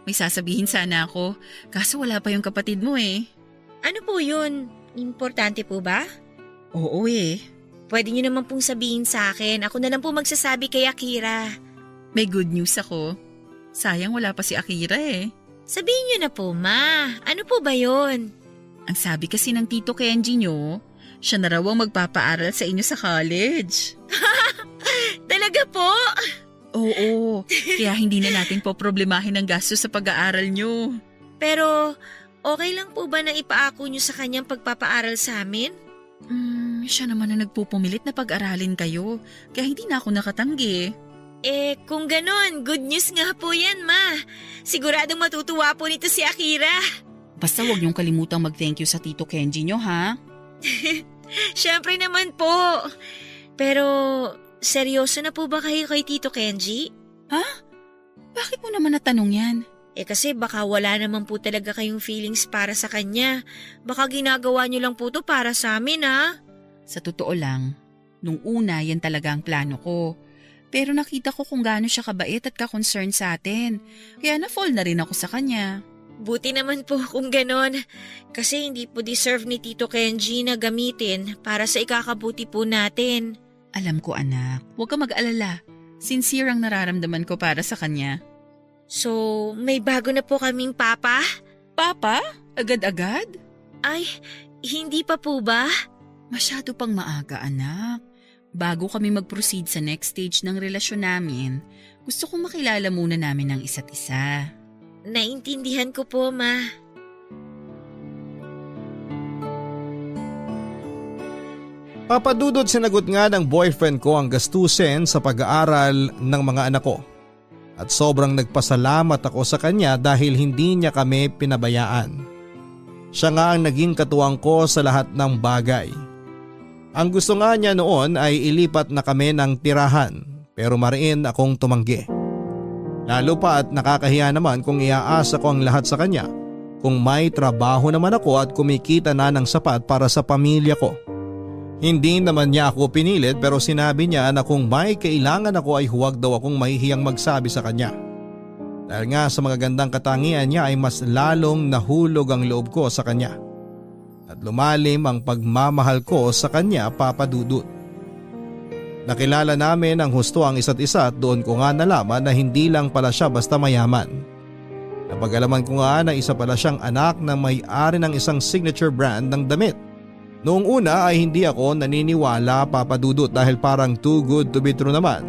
may sasabihin sana ako kaso wala pa yung kapatid mo eh. Ano po yun? Importante po ba? Oo eh, Pwede niyo naman pong sabihin sa akin. Ako na lang po magsasabi kay Akira. May good news ako. Sayang wala pa si Akira eh. Sabihin niyo na po, Ma. Ano po ba yun? Ang sabi kasi ng Tito Kenji nyo, siya na raw ang magpapaaral sa inyo sa college. Talaga po? Oo, kaya hindi na natin po problemahin ang gasto sa pag-aaral nyo. Pero okay lang po ba na ipaako niyo sa kanyang pagpapaaral sa amin? Siya naman na nagpupumilit na pag-aralin kayo, kaya hindi na ako nakatanggi. Kung ganon, good news nga po yan, Ma. Siguradong matutuwa po nito si Akira. Basta huwag niyong kalimutang mag-thank you sa Tito Kenji nyo, ha? Siyempre naman po. Pero seryoso na po ba kayo kay Tito Kenji? Ha? Bakit mo naman natanong yan? Kasi baka wala naman po talaga kayong feelings para sa kanya. Baka ginagawa niyo lang po to para sa amin, ha? Sa totoo lang, nung una yan talaga ang plano ko. Pero nakita ko kung gaano siya kabait at ka-concern sa atin. Kaya na-fall na rin ako sa kanya. Buti naman po kung ganon. Kasi hindi po deserve ni Tito Kenji na gamitin para sa ikakabuti po natin. Alam ko anak, huwag ka mag-alala. Sincere ang nararamdaman ko para sa kanya. So, may bago na po kaming papa? Papa? Agad-agad? Ay, hindi pa po ba? Masyado pang maaga anak. Bago kami mag-proceed sa next stage ng relasyon namin, gusto kong makilala muna namin ang isa't isa. Naintindihan ko po, Ma. Papadudod sinagot nga ng boyfriend ko ang gastusin sa pag-aaral ng mga anak ko. At sobrang nagpasalamat ako sa kanya dahil hindi niya kami pinabayaan. Siya nga ang naging katuwang ko sa lahat ng bagay. Ang gusto nga niya noon ay ilipat na kami ng tirahan pero mariin akong tumanggi. Lalo pa at nakakahiya naman kung iaasa ko ang lahat sa kanya kung may trabaho naman ako at kumikita na ng sapat para sa pamilya ko. Hindi naman niya ako pinilit pero sinabi niya na kung may kailangan ako ay huwag daw akong mahihiyang magsabi sa kanya. Dahil nga sa mga gandang katangian niya ay mas lalong nahulog ang loob ko sa kanya. At lumalim ang pagmamahal ko sa kanya, Papa Dudut. Nakilala namin ang husto ang isa't isa at doon ko nga nalaman na hindi lang pala siya basta mayaman. Napag-alaman ko nga na isa pala siyang anak na may-ari ng isang signature brand ng damit. Noong una ay hindi ako naniniwala, Papa Dudut, dahil parang too good to be true naman.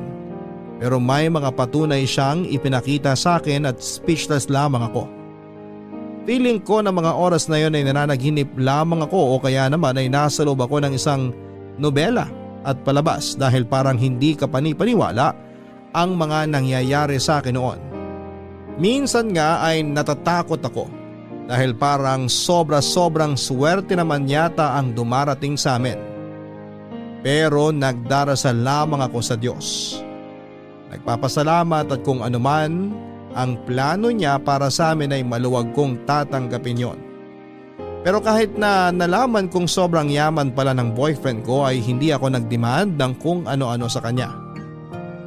Pero may mga patunay siyang ipinakita sa akin at speechless lamang ako. Feeling ko na mga oras na yon ay nananaginip lamang ako o kaya naman ay nasa loob ako ng isang nobela at palabas dahil parang hindi ka panipaniwala ang mga nangyayari sa akin noon. Minsan nga ay natatakot ako dahil parang sobrang swerte naman yata ang dumarating sa amin. Pero nagdarasal lamang ako sa Diyos. Nagpapasalamat at kung anuman ang plano niya para sa amin ay maluwag kong tatanggapin yon. Pero kahit na nalaman kong sobrang yaman pala ng boyfriend ko ay hindi ako nagdemand ng kung ano-ano sa kanya.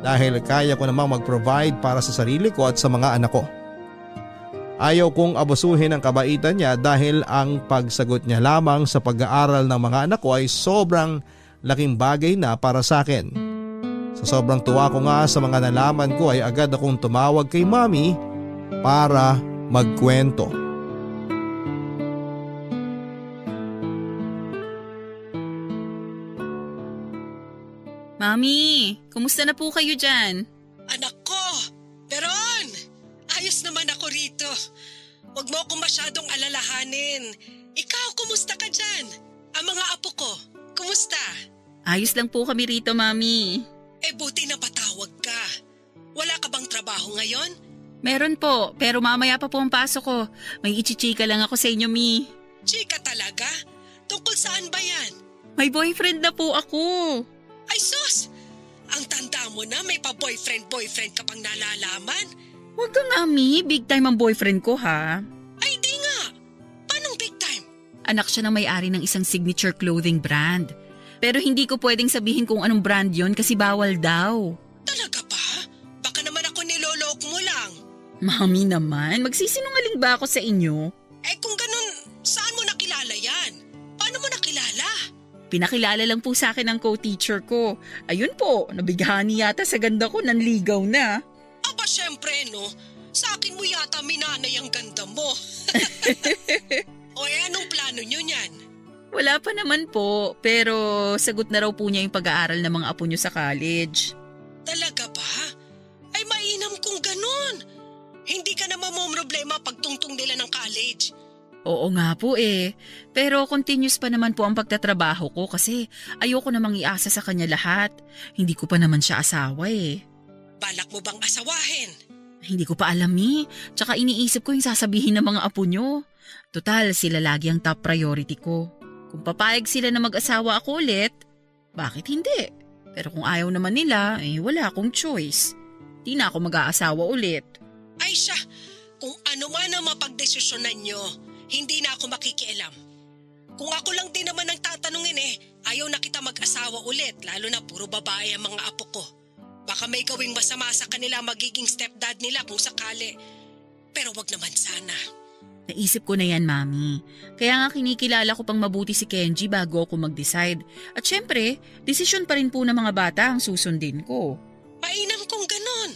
Dahil kaya ko namang mag-provide para sa sarili ko at sa mga anak ko. Ayaw kong abusuhin ang kabaitan niya dahil ang pagsagot niya lamang sa pag-aaral ng mga anak ko ay sobrang laking bagay na para sa akin. Sa sobrang tuwa ko nga sa mga nalaman ko ay agad akong tumawag kay Mami para magkwento. Mami, kumusta na po kayo dyan? Anak ko, Peron! Ayos naman ako rito. Huwag mo akong masyadong alalahanin. Ikaw, kumusta ka dyan? Ang mga apo ko, kumusta? Ayos lang po kami rito, Mami. Buti na patawag ka. Wala ka bang trabaho ngayon? Meron po, pero mamaya pa po ang pasok ko. May ichichika lang ako sa inyo, Mi. Chika talaga? Tungkol saan ba yan? May boyfriend na po ako. Ay sus! Ang tanda mo na may pa-boyfriend ka pang nalalaman. Huwag ka nga, Mi. Big time ang boyfriend ko, ha? Ay di nga! Paanong big time? Anak siya ng may-ari ng isang signature clothing brand. Pero hindi ko pwedeng sabihin kung anong brand yon kasi bawal daw. Talaga ba? Baka naman ako nilolok mo lang. Mami naman, magsisinungaling ba ako sa inyo? Kung ganun, saan mo nakilala yan? Paano mo nakilala? Pinakilala lang po sa akin ng co-teacher ko. Ayun po, nabighani yata sa ganda ko, nanligaw na. Aba syempre no, sa akin mo yata minanay ang ganda mo. O anong plano nyo niyan? Wala pa naman po, pero sagot na raw po niya yung pag-aaral ng mga apo niyo sa college. Talaga ba? Ay mainam kung ganun. Hindi ka na mamomroblema pag tungtong nila ng college. Oo nga po pero continuous pa naman po ang pagtatrabaho ko kasi ayoko namang iasa sa kanya lahat. Hindi ko pa naman siya asawa Balak mo bang asawahin? Hindi ko pa alam tsaka iniisip ko yung sasabihin ng mga apo niyo. Total, sila lagi ang top priority ko. Kung papayag sila na mag-asawa ako ulit, bakit hindi? Pero kung ayaw naman nila, wala akong choice. Di na ako mag-aasawa ulit. Ay siya, kung ano man ang mapagdesisyonan nyo, hindi na ako makikialam. Kung ako lang din naman ang tatanungin ayaw na kita mag-asawa ulit, lalo na puro babae ang mga apo ko. Baka may gawing masama sa kanila magiging stepdad nila kung sakali. Pero wag naman sana. Naisip ko na yan, Mami. Kaya nga kinikilala ko pang mabuti si Kenji bago ako mag-decide. At syempre, desisyon pa rin po ng mga bata ang susundin ko. Mainam kong ganon.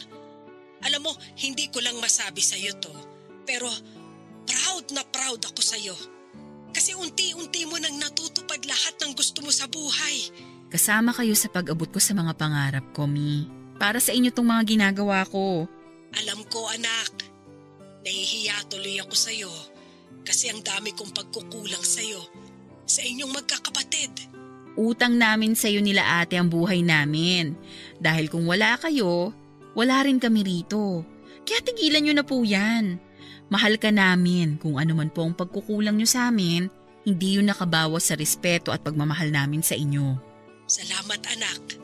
Alam mo, hindi ko lang masabi sa'yo to. Pero proud na proud ako sa'yo. Kasi unti-unti mo nang natutupad lahat ng gusto mo sa buhay. Kasama kayo sa pag-abot ko sa mga pangarap ko, Mi. Para sa inyo tong mga ginagawa ko. Alam ko, anak. Nahihiya tuloy ako sa'yo kasi ang dami kong pagkukulang sa'yo, sa inyong magkakapatid. Utang namin sa'yo nila ate ang buhay namin. Dahil kung wala kayo, wala rin kami rito. Kaya tigilan nyo na po yan. Mahal ka namin. Kung ano man po ang pagkukulang nyo sa amin, hindi yun nakabawas sa respeto at pagmamahal namin sa inyo. Salamat anak.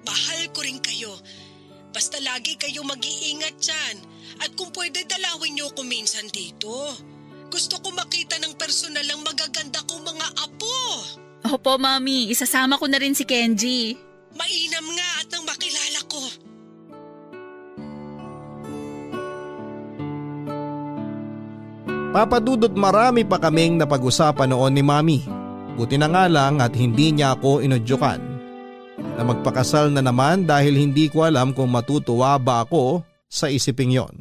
Mahal ko rin kayo. Basta lagi kayo mag-iingat dyan. At kung pwede dalawin niyo ko minsan dito. Gusto ko makita ng personal ang magaganda kong mga apo. Opo, Mami. Isasama ko na rin si Kenji. Mainam nga at nang makilala ko. Papadudot marami pa kaming napag-usapan noon ni Mami. Buti na nga lang at hindi niya ako inudyukan na magpakasal na naman dahil hindi ko alam kung matutuwa ba ako sa isiping yon.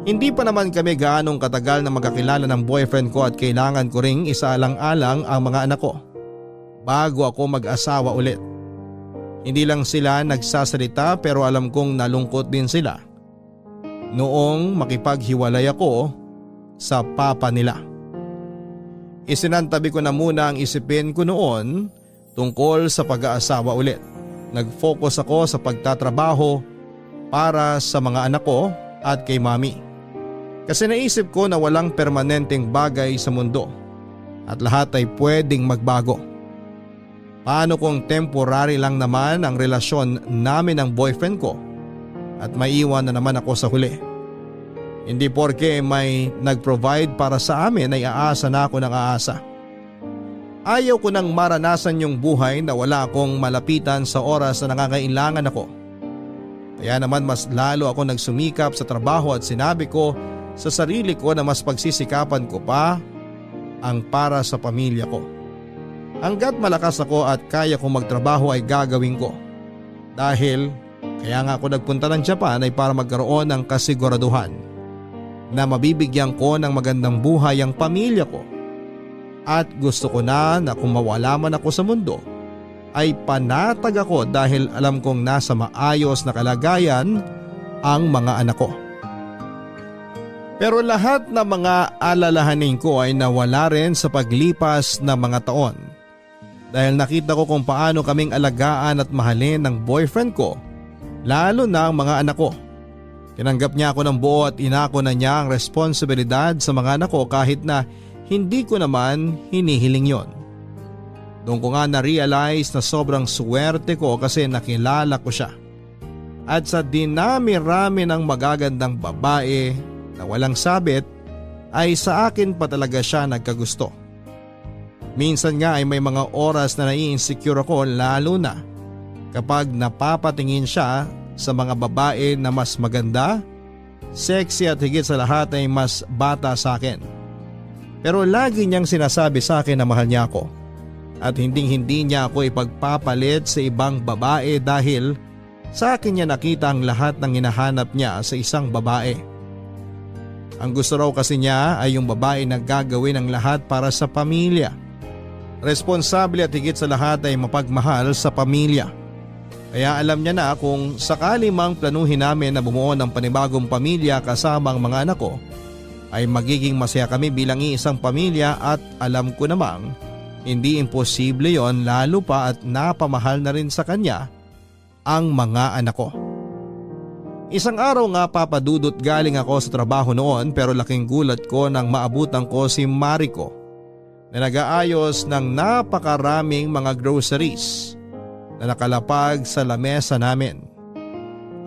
Hindi pa naman kami gaanong katagal na magkakilala ng boyfriend ko at kailangan ko ring isaalang-alang ang mga anak ko bago ako mag-asawa ulit. Hindi lang sila nagsasalita pero alam kong nalungkot din sila noong makipaghiwalay ako sa papa nila. Isinantabi ko na muna ang isipin ko noon tungkol sa pag-aasawa ulit. Nag-focus ako sa pagtatrabaho para sa mga anak ko at kay Mami. Kasi naisip ko na walang permanenteng bagay sa mundo at lahat ay pwedeng magbago. Paano kung temporary lang naman ang relasyon namin ng boyfriend ko at maiwan na naman ako sa huli? Hindi porke may nag-provide para sa amin ay aasa na ako ng aasa. Ayaw ko nang maranasan yung buhay na wala akong malapitan sa oras na nangangailangan ako. Kaya naman mas lalo ako nagsumikap sa trabaho at sinabi ko sa sarili ko na mas pagsisikapan ko pa ang para sa pamilya ko. Hanggat malakas ako at kaya kong magtrabaho ay gagawin ko. Dahil kaya nga ako nagpunta ng Japan ay para magkaroon ng kasiguraduhan na mabibigyan ko ng magandang buhay ang pamilya ko. At gusto ko na kung mawala man ako sa mundo ay panatag ako dahil alam kong nasa maayos na kalagayan ang mga anak ko. Pero lahat ng mga alalahanin ko ay nawala rin sa paglipas ng mga taon. Dahil nakita ko kung paano kaming alagaan at mahalin ng boyfriend ko, lalo na ang mga anak ko. Tinanggap niya ako ng buo at inako na niya ang responsibilidad sa mga anak ko kahit na hindi ko naman hinihiling yon. Doon ko nga na-realize na sobrang swerte ko kasi nakilala ko siya. At sa dinami-rami ng magagandang babae na walang sabit ay sa akin pa talaga siya nagkagusto. Minsan nga ay may mga oras na nai-insecure ako lalo na kapag napapatingin siya sa mga babae na mas maganda, sexy at higit sa lahat ay mas bata sa akin. Pero lagi niyang sinasabi sa akin na mahal niya ako. At hindi niya ako ipagpapalit sa ibang babae dahil sa akin niya nakita ang lahat ng hinahanap niya sa isang babae. Ang gusto raw kasi niya ay yung babae na gagawin ang lahat para sa pamilya. Responsable at higit sa lahat ay mapagmahal sa pamilya. Kaya alam niya na kung sakali mang planuhin namin na bumuo ng panibagong pamilya kasama ang mga anak ko, ay magiging masaya kami bilang iisang pamilya at alam ko namang hindi imposible yon lalo pa at napamahal na rin sa kanya ang mga anak ko. Isang araw nga papadudot galing ako sa trabaho noon pero laking gulat ko nang maabutan ko si Mariko na nag-aayos ng napakaraming mga groceries na nakalapag sa lamesa namin.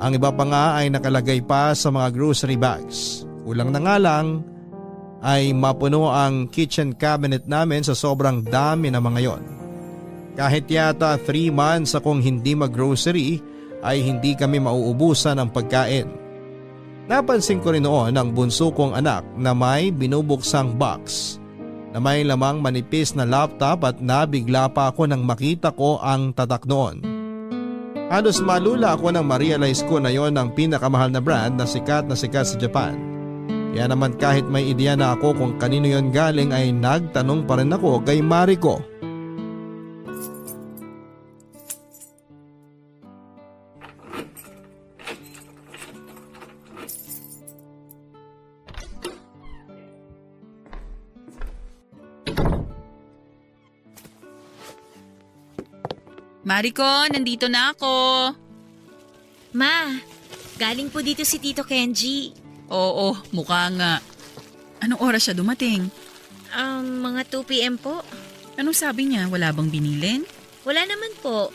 Ang iba pa nga ay nakalagay pa sa mga grocery bags. Kulang na nga lang ay mapuno ang kitchen cabinet namin sa sobrang dami ng mga yon. Kahit yata 3 months akong hindi mag-grocery ay hindi kami mauubusan ng pagkain. Napansin ko rin noon ang bunso kong anak na may binubuksang box na may lamang manipis na laptop at nabigla pa ako nang makita ko ang tatak noon. Halos malula ako nang ma-realize ko na yon ang pinakamahal na brand na sikat sa Japan. Kaya naman kahit may ideya na ako kung kanino yon galing ay nagtanong pa rin ako kay Mariko. Mariko, nandito na ako. Ma, galing po dito si Tito Kenji. Oo, mukha nga. Anong oras siya dumating? Mga 2 p.m. po. Anong sabi niya? Wala bang binilin? Wala naman po.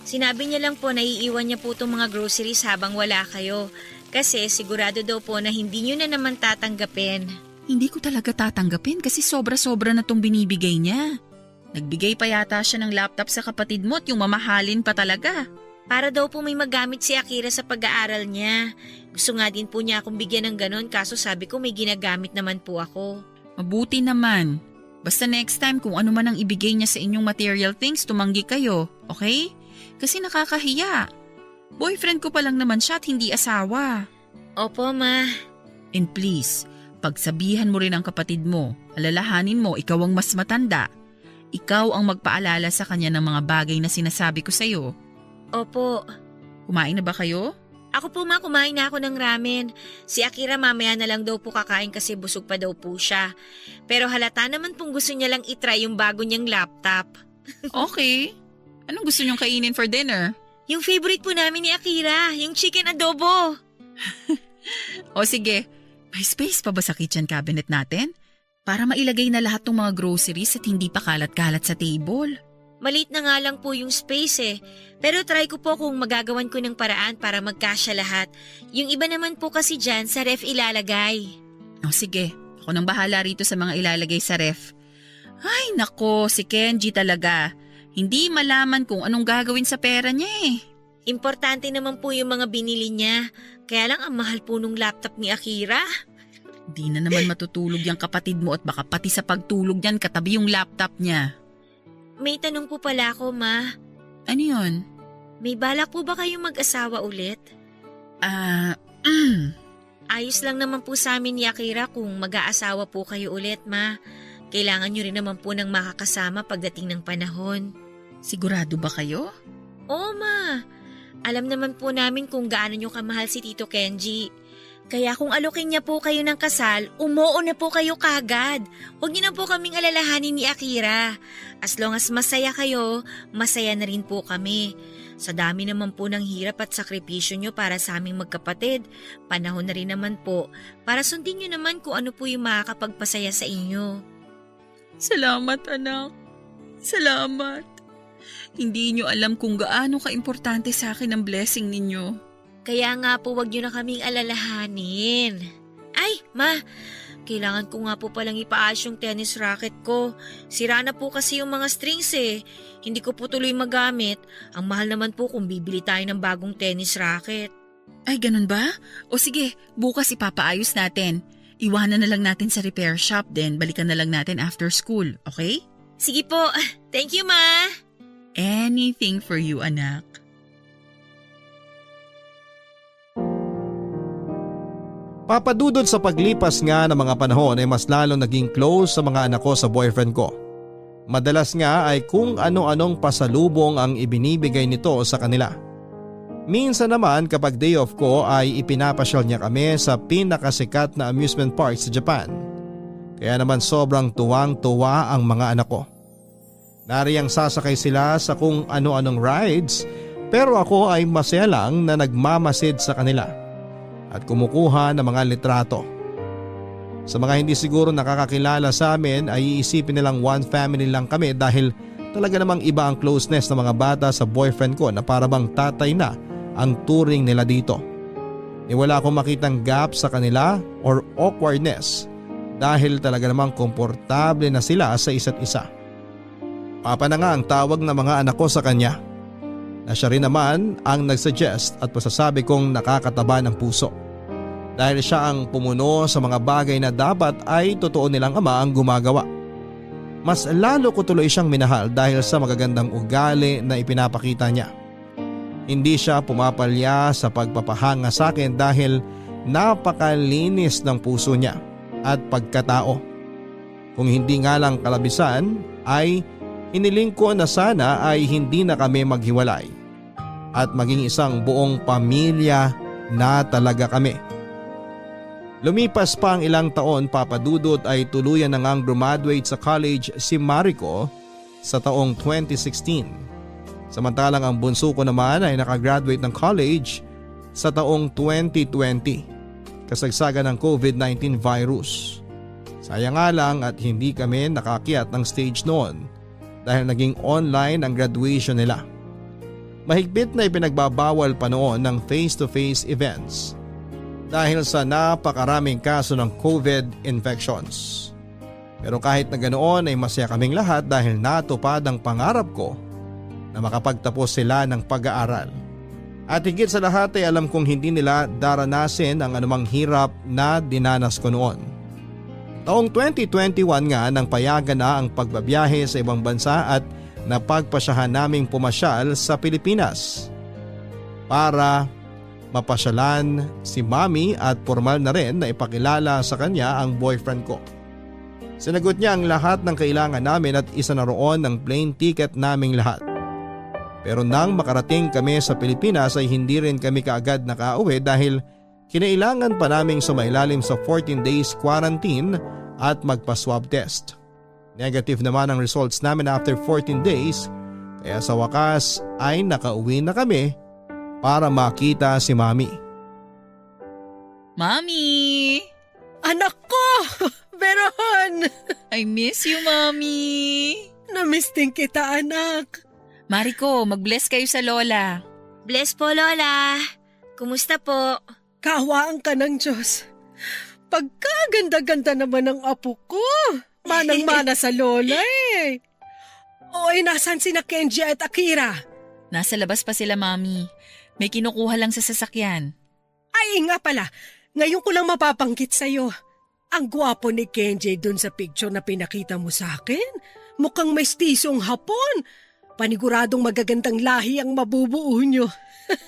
Sinabi niya lang po na iiwan niya po itong mga groceries habang wala kayo. Kasi sigurado daw po na hindi niyo na naman tatanggapin. Hindi ko talaga tatanggapin kasi sobra-sobra na tong binibigay niya. Nagbigay pa yata siya ng laptop sa kapatid mo at yung mamahalin pa talaga. Para daw po may magamit si Akira sa pag-aaral niya. Gusto nga din po niya akong bigyan ng ganon kaso sabi ko may ginagamit naman po ako. Mabuti naman. Basta next time kung ano man ang ibigay niya sa inyong material things, tumanggi kayo, okay? Kasi nakakahiya. Boyfriend ko pa lang naman siya at hindi asawa. Opo, Ma. And please, pagsabihan mo rin ang kapatid mo, alalahanin mo ikaw ang mas matanda. Ikaw ang magpaalala sa kanya ng mga bagay na sinasabi ko sa'yo. Opo. Kumain na ba kayo? Ako po, Ma, kumain na ako ng ramen. Si Akira mamaya na lang daw po kakain kasi busog pa daw po siya. Pero halata naman pong gusto niya lang itry yung bago niyang laptop. Okay. Anong gusto niyong kainin for dinner? Yung favorite po namin ni Akira, yung chicken adobo. O sige, may space pa ba sa kitchen cabinet natin? Para mailagay na lahat ng mga groceries at hindi pa kalat-kalat sa table. Maliit na nga lang po yung space eh. Pero try ko po kung magagawan ko ng paraan para magkasya lahat. Yung iba naman po kasi dyan sa ref ilalagay. O sige, ako nang bahala rito sa mga ilalagay sa ref. Ay nako, si Kenji talaga. Hindi malaman kung anong gagawin sa pera niya eh. Importante naman po yung mga binili niya. Kaya lang ang mahal po nung laptop ni Akira. Di na naman matutulog yung kapatid mo at baka pati sa pagtulog niyan katabi yung laptop niya. May tanong po pala ako, Ma. Ano yun? May balak po ba kayong mag-asawa ulit? Ayos lang naman po sa amin ni Akira kung mag-aasawa po kayo ulit, Ma. Kailangan nyo rin naman po ng makakasama pagdating ng panahon. Sigurado ba kayo? Oo, Ma. Alam naman po namin kung gaano nyo kamahal si Tito Kenji. Kaya kung alokin niya po kayo ng kasal, umuo na po kayo kagad. Huwag niyo na po kaming alalahanin ni Akira. As long as masaya kayo, masaya na rin po kami. Sa dami naman po ng hirap at sakripisyo nyo para sa aming magkapatid, panahon na rin naman po para sundin nyo naman kung ano po yung makakapagpasaya sa inyo. Salamat anak. Salamat. Hindi nyo alam kung gaano ka-importante sa akin ang blessing ninyo. Kaya nga po wag nyo na kaming alalahanin. Ay, Ma, kailangan ko nga po palang ipaayos yung tennis racket ko. Sira na po kasi yung mga strings eh. Hindi ko po tuloy magamit. Ang mahal naman po kung bibili tayo ng bagong tennis racket. Ay, ganun ba? O sige, bukas ipapaayos natin. Iwanan na lang natin sa repair shop then balikan na lang natin after school, okay? Sige po. Thank you, Ma. Anything for you, anak. Papadudod sa paglipas nga ng mga panahon ay mas lalong naging close sa mga anak ko sa boyfriend ko. Madalas nga ay kung ano-anong pasalubong ang ibinibigay nito sa kanila. Minsan naman kapag day off ko ay ipinapasyal niya kami sa pinakasikat na amusement park sa Japan. Kaya naman sobrang tuwang-tuwa ang mga anak ko. Nariyang sasakay sila sa kung ano-anong rides pero ako ay masaya lang na nagmamasid sa kanila at kumukuha ng mga litrato. Sa mga hindi siguro nakakakilala sa amin ay iisipin nilang one family lang kami dahil talaga namang iba ang closeness ng mga bata sa boyfriend ko na parabang tatay na ang turing nila dito. Wala akong makitang gap sa kanila or awkwardness dahil talaga namang komportable na sila sa isa't isa. Papa na nga ang tawag ng mga anak ko sa kanya na siya rin naman ang nagsuggest at pasasabi kong nakakataba ng puso. Dahil siya ang pumuno sa mga bagay na dapat ay totoo nilang ama ang gumagawa. Mas lalo ko tuloy siyang minahal dahil sa magagandang ugali na ipinapakita niya. Hindi siya pumapalya sa pagpapahanga sa akin dahil napakalinis ng puso niya at pagkatao. Kung hindi nga lang kalabisan ay hiniling ko na sana ay hindi na kami maghiwalay at maging isang buong pamilya na talaga kami. Lumipas pa ang ilang taon, papadudot, ay tuluyan na ngang graduate sa college si Mariko sa taong 2016. Samantalang ang bunso ko naman ay nakagraduate ng college sa taong 2020 kasagsagan ng COVID-19 virus. Sayang nga lang at hindi kami nakakyat ng stage noon dahil naging online ang graduation nila. Mahigpit na ipinagbabawal pa noon ng face-to-face events dahil sa napakaraming kaso ng COVID infections. Pero kahit na ganoon ay masaya kaming lahat dahil natupad ang pangarap ko na makapagtapos sila ng pag-aaral. At higit sa lahat ay alam kong hindi nila daranasin ang anumang hirap na dinanas ko noon. Taong 2021 nga nang payagan na ang pagbabiyahe sa ibang bansa at napagpasyahan naming pumasyal sa Pilipinas para mapasyalan si Mami at formal na rin na ipakilala sa kanya ang boyfriend ko. Sinagot niya ang lahat ng kailangan namin at isa na roon ang plane ticket naming lahat. Pero nang makarating kami sa Pilipinas ay hindi rin kami kaagad nakauwi dahil kinailangan pa naming sumailalim sa 14 days quarantine at magpa-swab test. Negative naman ang results namin after 14 days kaya sa wakas ay nakauwi na kami para makita si Mami. Mami! Anak ko! Veron! I miss you, Mami! Namiss din kita, anak. Mariko, mag-bless kayo sa lola. Bless po, Lola. Kumusta po? Kahawaan ka ng Diyos. Pagkaganda-ganda naman ng apo ko. Manang-mana sa lola eh. Oy, nasan sina Kenji at Akira? Nasa labas pa sila, Mami. May kinukuha lang sa sasakyan. Ay nga pala, ngayon ko lang mapapanggit sa'yo. Ang gwapo ni Kenji dun sa picture na pinakita mo sa akin. Mukhang mestisong Hapon. Paniguradong magagandang lahi ang mabubuo nyo.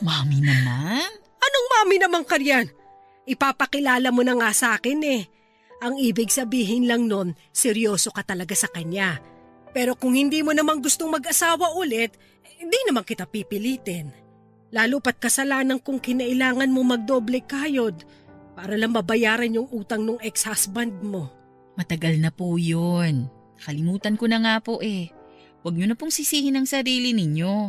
Mami naman? Anong mami naman karyan? Ipapakilala mo na nga sa akin eh. Ang ibig sabihin lang nun, seryoso ka talaga sa kanya. Pero kung hindi mo naman gustong mag-asawa ulit, hindi naman kita pipilitin. Lalo pat kasalanan kung kinailangan mo magdoble kayod para lang mabayaran yung utang ng ex-husband mo. Matagal na po yun. Kalimutan ko na nga po eh. Huwag niyo na pong sisihin ang sarili ninyo.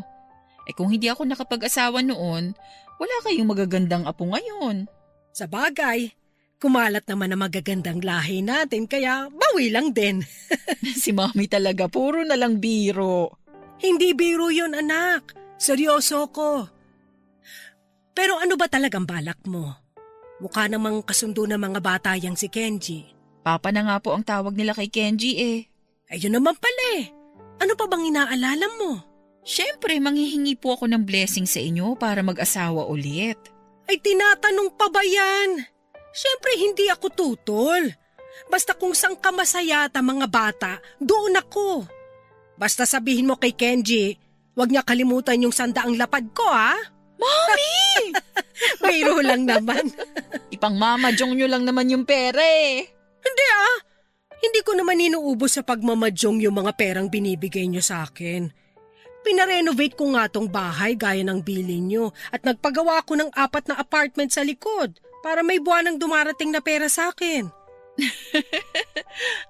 Eh kung hindi ako nakapag-asawa noon, wala kayong magagandang apo ngayon. Sa bagay, kumalat naman ang magagandang lahi natin kaya bawi lang din. Si Mami talaga, puro na lang biro. Hindi biro yun, anak. Seryoso ko. Pero ano ba talagang balak mo? Mukha namang kasundo ng mga bata yang si Kenji. Papa na nga po ang tawag nila kay Kenji eh. Ayun naman pala eh. Ano pa bang inaalala mo? Siyempre, manghihingi po ako ng blessing sa inyo para mag-asawa ulit. Ay tinatanong pa ba yan? Siyempre hindi ako tutol. Basta kung saan ka masaya at mga bata, doon ako. Basta sabihin mo kay Kenji, huwag niya kalimutan yung 100 lapad ko ha. Mami! Mayro lang naman. Ipang mamajong nyo lang naman yung pera eh. Hindi ah. Hindi ko naman inuubos sa pagmamadyong yung mga perang binibigay niyo sa akin. Pinarenovate ko nga tong bahay gaya ng bilin niyo at nagpagawa ko ng 4 na apartment sa likod para may buwanang dumarating na pera sa akin.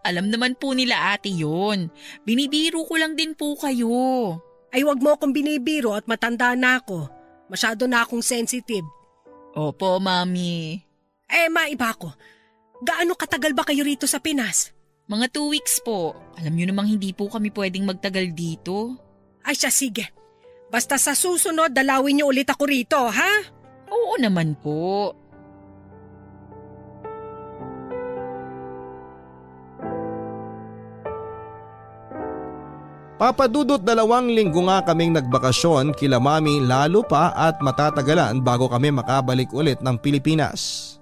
Alam naman po nila ate yun. Binibiro ko lang din po kayo. Ay wag mo akong binibiro at matanda na ako. Masyado na akong sensitive. Opo, Mami. Maiba ko. Gaano katagal ba kayo rito sa Pinas? Mga 2 weeks po. Alam nyo namang hindi po kami pwedeng magtagal dito. Ay siya, sige. Basta sa susunod, dalawin niyo ulit ako rito, ha? Oo naman po. Papadudot 2 linggo nga kaming nagbakasyon kila Mami lalo pa at matatagalan bago kami makabalik ulit ng Pilipinas.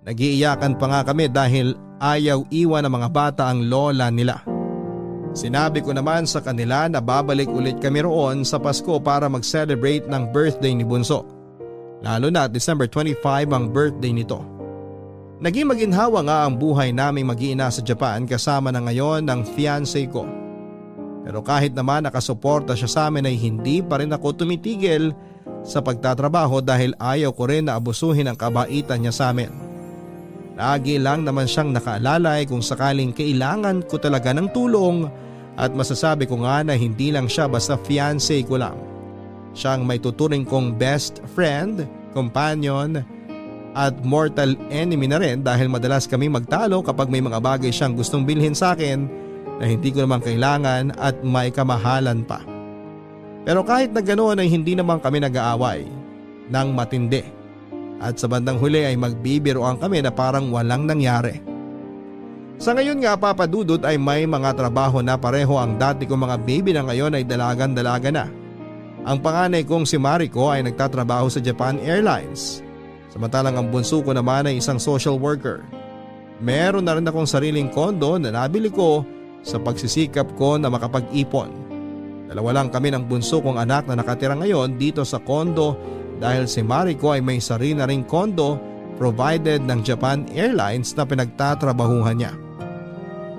Nagiiyakan pa nga kami dahil ayaw iwan ng mga bata ang lola nila. Sinabi ko naman sa kanila na babalik ulit kami roon sa Pasko para mag-celebrate ng birthday ni Bunso. Lalo na December 25 ang birthday nito. Naging maginhawa nga ang buhay naming mag-iina sa Japan kasama na ngayon ng fiancé ko. Pero kahit naman nakasuporta siya sa amin ay hindi pa rin ako tumitigil sa pagtatrabaho dahil ayaw ko rin na abusuhin ang kabaitan niya sa amin. Lagi lang naman siyang nakaalalay kung sakaling kailangan ko talaga ng tulong at masasabi ko nga na hindi lang siya basta fiancé ko lang. Siyang may tuturing kong best friend, companion at mortal enemy na rin dahil madalas kami magtalo kapag may mga bagay siyang gustong bilhin sa akin na hindi ko naman kailangan at may kamahalan pa. Pero kahit na ganoon ay hindi naman kami nag-aaway ng matindi. At sa bandang huli ay magbibiroan kami na parang walang nangyari. Sa ngayon nga papadudot ay may mga trabaho na pareho ang dati kong mga baby na ngayon ay dalagan-dalaga na. Ang panganay kong si Mariko ay nagtatrabaho sa Japan Airlines. Samantalang ang bunso ko naman ay isang social worker. Meron na rin akong sariling kondo na nabili ko sa pagsisikap ko na makapag-ipon. 2 lang kami ng bunso kong anak na nakatira ngayon dito sa kondo dahil si Mariko ay may sarili na ring kondo provided ng Japan Airlines na pinagtatrabahuhan niya.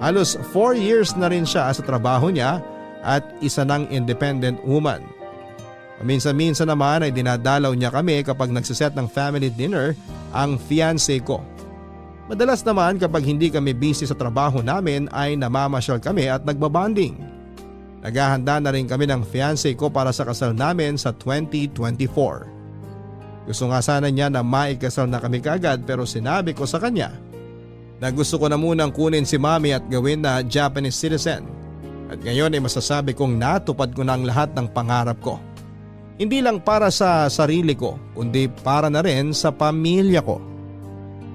Halos 4 years na rin siya sa trabaho niya at isa ng independent woman. Minsan-minsan naman ay dinadalaw niya kami kapag nagsiset ng family dinner ang fiancé ko. Madalas naman kapag hindi kami busy sa trabaho namin ay namamasyal kami at nagbabanding. Naghahanda na rin kami ng fiancé ko para sa kasal namin sa 2024. Gusto nga sana niya na maikasal na kami kaagad pero sinabi ko sa kanya na gusto ko na munang kunin si Mami at gawin na Japanese citizen. At ngayon ay masasabi kong natupad ko na ang lahat ng pangarap ko. Hindi lang para sa sarili ko kundi para na rin sa pamilya ko.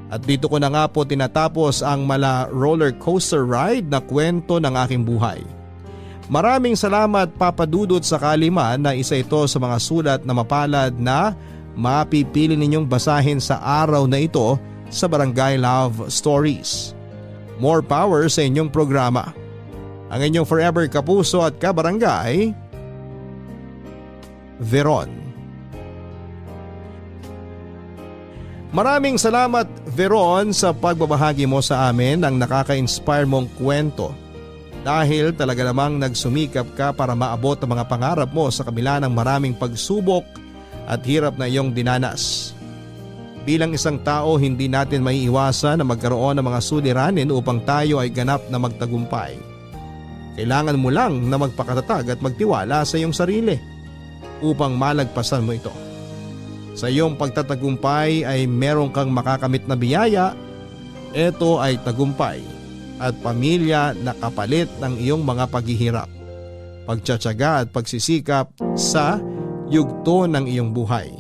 At dito ko na nga po tinatapos ang mala roller coaster ride na kwento ng aking buhay. Maraming salamat Papadudot sa kaliman na isa ito sa mga sulat na mapalad na mapipili ninyong basahin sa araw na ito sa Barangay Love Stories. More power sa inyong programa. Ang inyong forever kapuso at kabarangay, Veron. Maraming salamat Veron sa pagbabahagi mo sa amin ng nakaka-inspire mong kwento dahil talaga namang nagsumikap ka para maabot ang mga pangarap mo sa kabila ng maraming pagsubok at hirap na iyong dinanas. Bilang isang tao hindi natin maiiwasan na magkaroon ng mga suliranin upang tayo ay ganap na magtagumpay. Kailangan mo lang na magpakatatag at magtiwala sa iyong sarili upang malagpasan mo ito. Sa iyong pagtatagumpay ay meron kang makakamit na biyaya. Ito ay tagumpay at pamilya na kapalit ng iyong mga paghihirap, pagtsatsaga at pagsisikap sa yugto ng iyong buhay.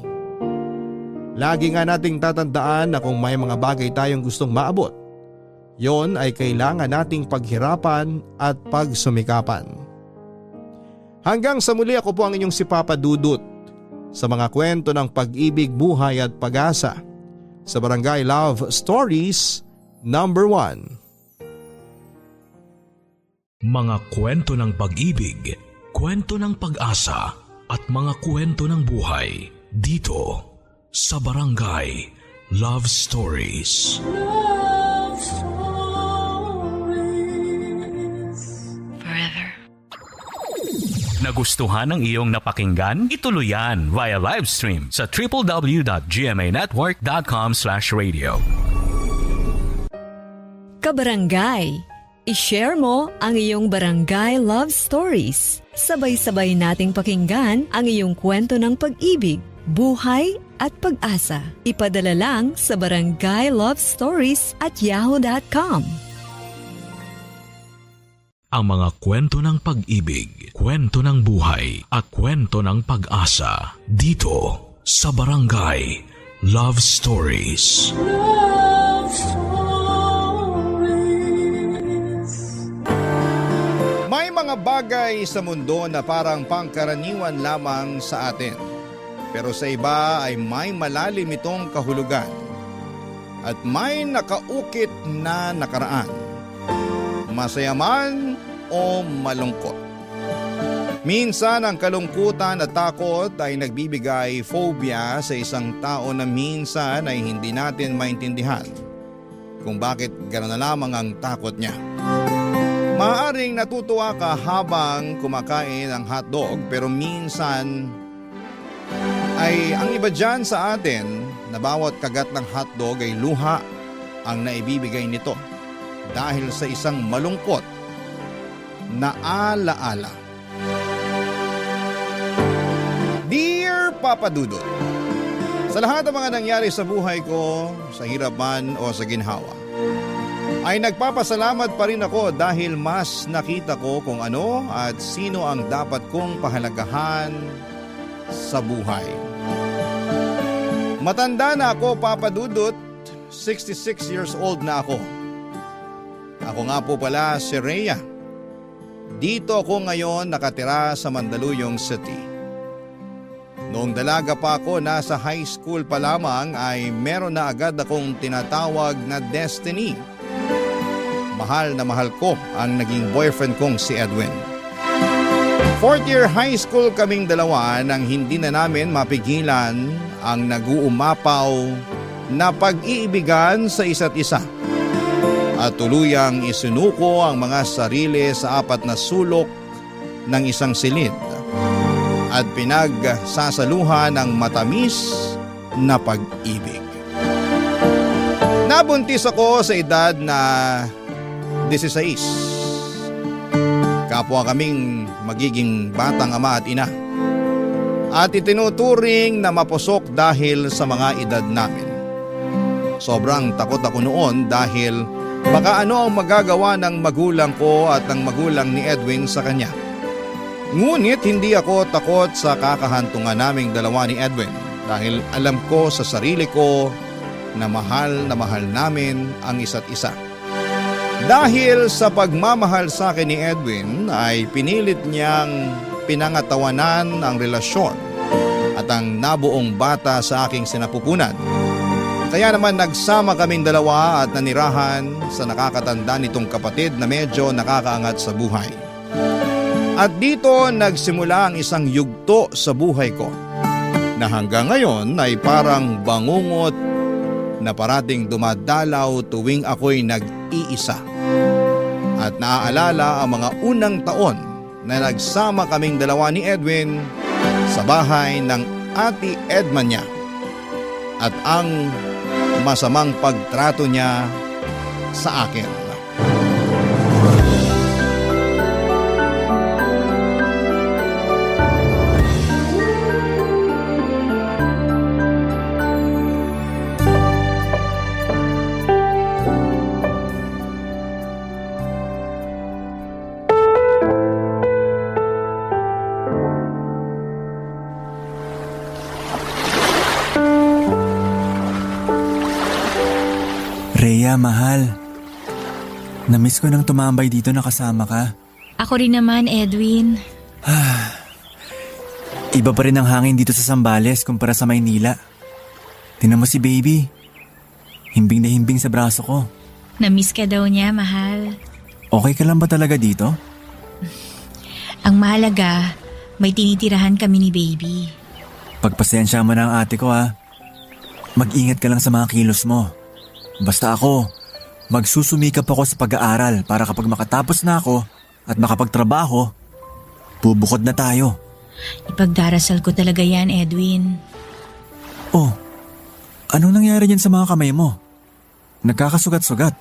Lagi nga nating tatandaan na kung may mga bagay tayong gustong maabot, yon ay kailangan nating paghirapan at pagsumikapan. Hanggang sa muli, ako po ang inyong si Papa Dudut sa mga kwento ng pag-ibig, buhay at pag-asa sa Barangay Love Stories #1. Mga kwento ng pag-ibig, kwento ng pag-asa at mga kwento ng buhay dito sa Barangay Love Stories. Love Stories. Forever. Nagustuhan ng iyong napakinggan? Ituloy yan via live stream sa www.gmanetwork.com/radio. Kabarangay, i-share mo ang iyong barangay love stories. Sabay-sabay nating pakinggan ang iyong kwento ng pag-ibig, buhay at pag-asa. Ipadala lang sa barangaylovestories@yahoo.com. Ang mga kwento ng pag-ibig, kwento ng buhay at kwento ng pag-asa dito sa Barangay Love Stories. Love Stories. May mga bagay sa mundo na parang pangkaraniwan lamang sa atin. Pero sa iba ay may malalim itong kahulugan at may nakaukit na nakaraan. Masaya man o malungkot. Minsan ang kalungkutan at takot ay nagbibigay phobia sa isang tao na minsan ay hindi natin maintindihan kung bakit gano'n na lamang ang takot niya. Maaaring natutuwa ka habang kumakain ng hotdog pero minsan ay ang iba dyan sa atin na bawat kagat ng hotdog ay luha ang naibibigay nito dahil sa isang malungkot na alaala. Dear Papa Dudut, sa lahat ng mga nangyari sa buhay ko, sa hirap man o sa ginhawa, ay nagpapasalamat pa rin ako dahil mas nakita ko kung ano at sino ang dapat kong pahalagahan sa buhay. Matanda na ako, Papa Dudut, 66 years old na ako. Ako nga po pala si Rhea. Dito ako ngayon nakatira sa Mandaluyong City. Noong dalaga pa ako, nasa high school pa lamang ay meron na agad akong tinatawag na destiny. Mahal na mahal ko ang naging boyfriend kong si Edwin. 4th year high school kaming dalawa nang hindi na namin mapigilan ang nag-uumapaw na pag-iibigan sa isa't isa. At tuluyang isinuko ang mga sarili sa 4 na sulok ng isang silid at pinagsasaluhan ng matamis na pag-ibig. Nabuntis ako sa edad na 16. Kapwa kaming magiging batang ama at ina. At itinuturing na mapusok dahil sa mga edad namin. Sobrang takot ako noon dahil baka ano ang magagawa ng magulang ko at ng magulang ni Edwin sa kanya. Ngunit hindi ako takot sa kakahantungan naming dalawa ni Edwin dahil alam ko sa sarili ko na mahal namin ang isa't isa. Dahil sa pagmamahal sa akin ni Edwin ay pinilit niyang pinangatawanan ang relasyon at ang nabuong bata sa aking sinapupunan. Kaya naman nagsama kaming dalawa at nanirahan sa nakakatanda nitong kapatid na medyo nakakaangat sa buhay. At dito nagsimula ang isang yugto sa buhay ko na hanggang ngayon ay parang bangungot na parating dumadalaw tuwing ako'y nag-iisa. At naaalala ang mga unang taon na nagsama kaming dalawa ni Edwin sa bahay ng Ate Edma niya at ang masamang pagtrato niya sa akin. Rhea, mahal. Namiss ko nang tumambay dito na kasama ka. Ako rin naman, Edwin. Iba pa rin ang hangin dito sa Zambales kumpara sa Maynila. Tingnan mo si baby. Himbing na himbing sa braso ko. Namiss ka daw niya, mahal. Okay ka lang ba talaga dito? Ang mahalaga, may tinitirahan kami ni baby. Pagpasensya mo na ang ate ko ha. Mag-ingat ka lang sa mga kilos mo. Basta ako, magsusumikap ako sa pag-aaral para kapag makatapos na ako at makapagtrabaho, bubukod na tayo. Ipagdarasal ko talaga yan, Edwin. Oh, anong nangyari dyan sa mga kamay mo? Nagkakasugat-sugat.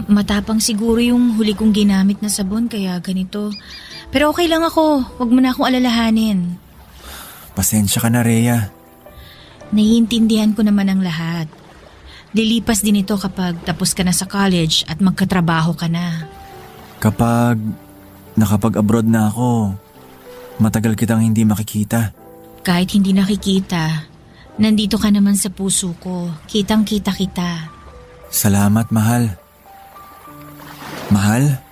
Matapang siguro yung huli kong ginamit na sabon kaya ganito. Pero okay lang ako, wag mo na akong alalahanin. Pasensya ka na, Rhea. Naiintindihan ko naman ang lahat. Lilipas din ito kapag tapos ka na sa college at magkatrabaho ka na. Kapag nakapag-abroad na ako, matagal kitang hindi makikita. Kahit hindi nakikita, nandito ka naman sa puso ko. Kitang-kita kita. Salamat, mahal. Mahal?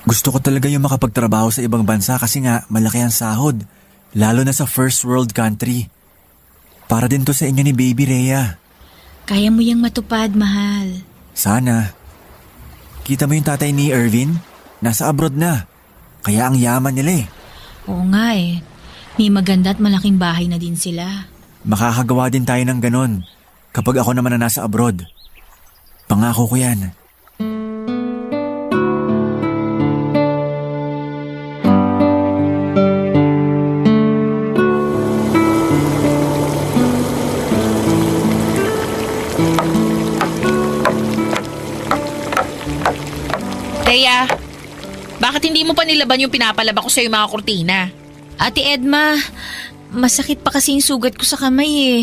Gusto ko talaga yung makapagtrabaho sa ibang bansa kasi nga malaki ang sahod. Lalo na sa first world country. Para din to sa inyo ni Baby Rhea. Kaya mo yang matupad, mahal. Sana. Kita mo yung tatay ni Irvin? Nasa abroad na. Kaya ang yaman nila eh. Oo nga eh. May maganda at malaking bahay na din sila. Makakagawa din tayo ng ganon kapag ako naman na nasa abroad. Pangako ko yan. Rhea, bakit hindi mo pa nilaban yung pinapalaba ko sa'yo mga kurtina? Ate Edma, masakit pa kasi yung sugat ko sa kamay eh.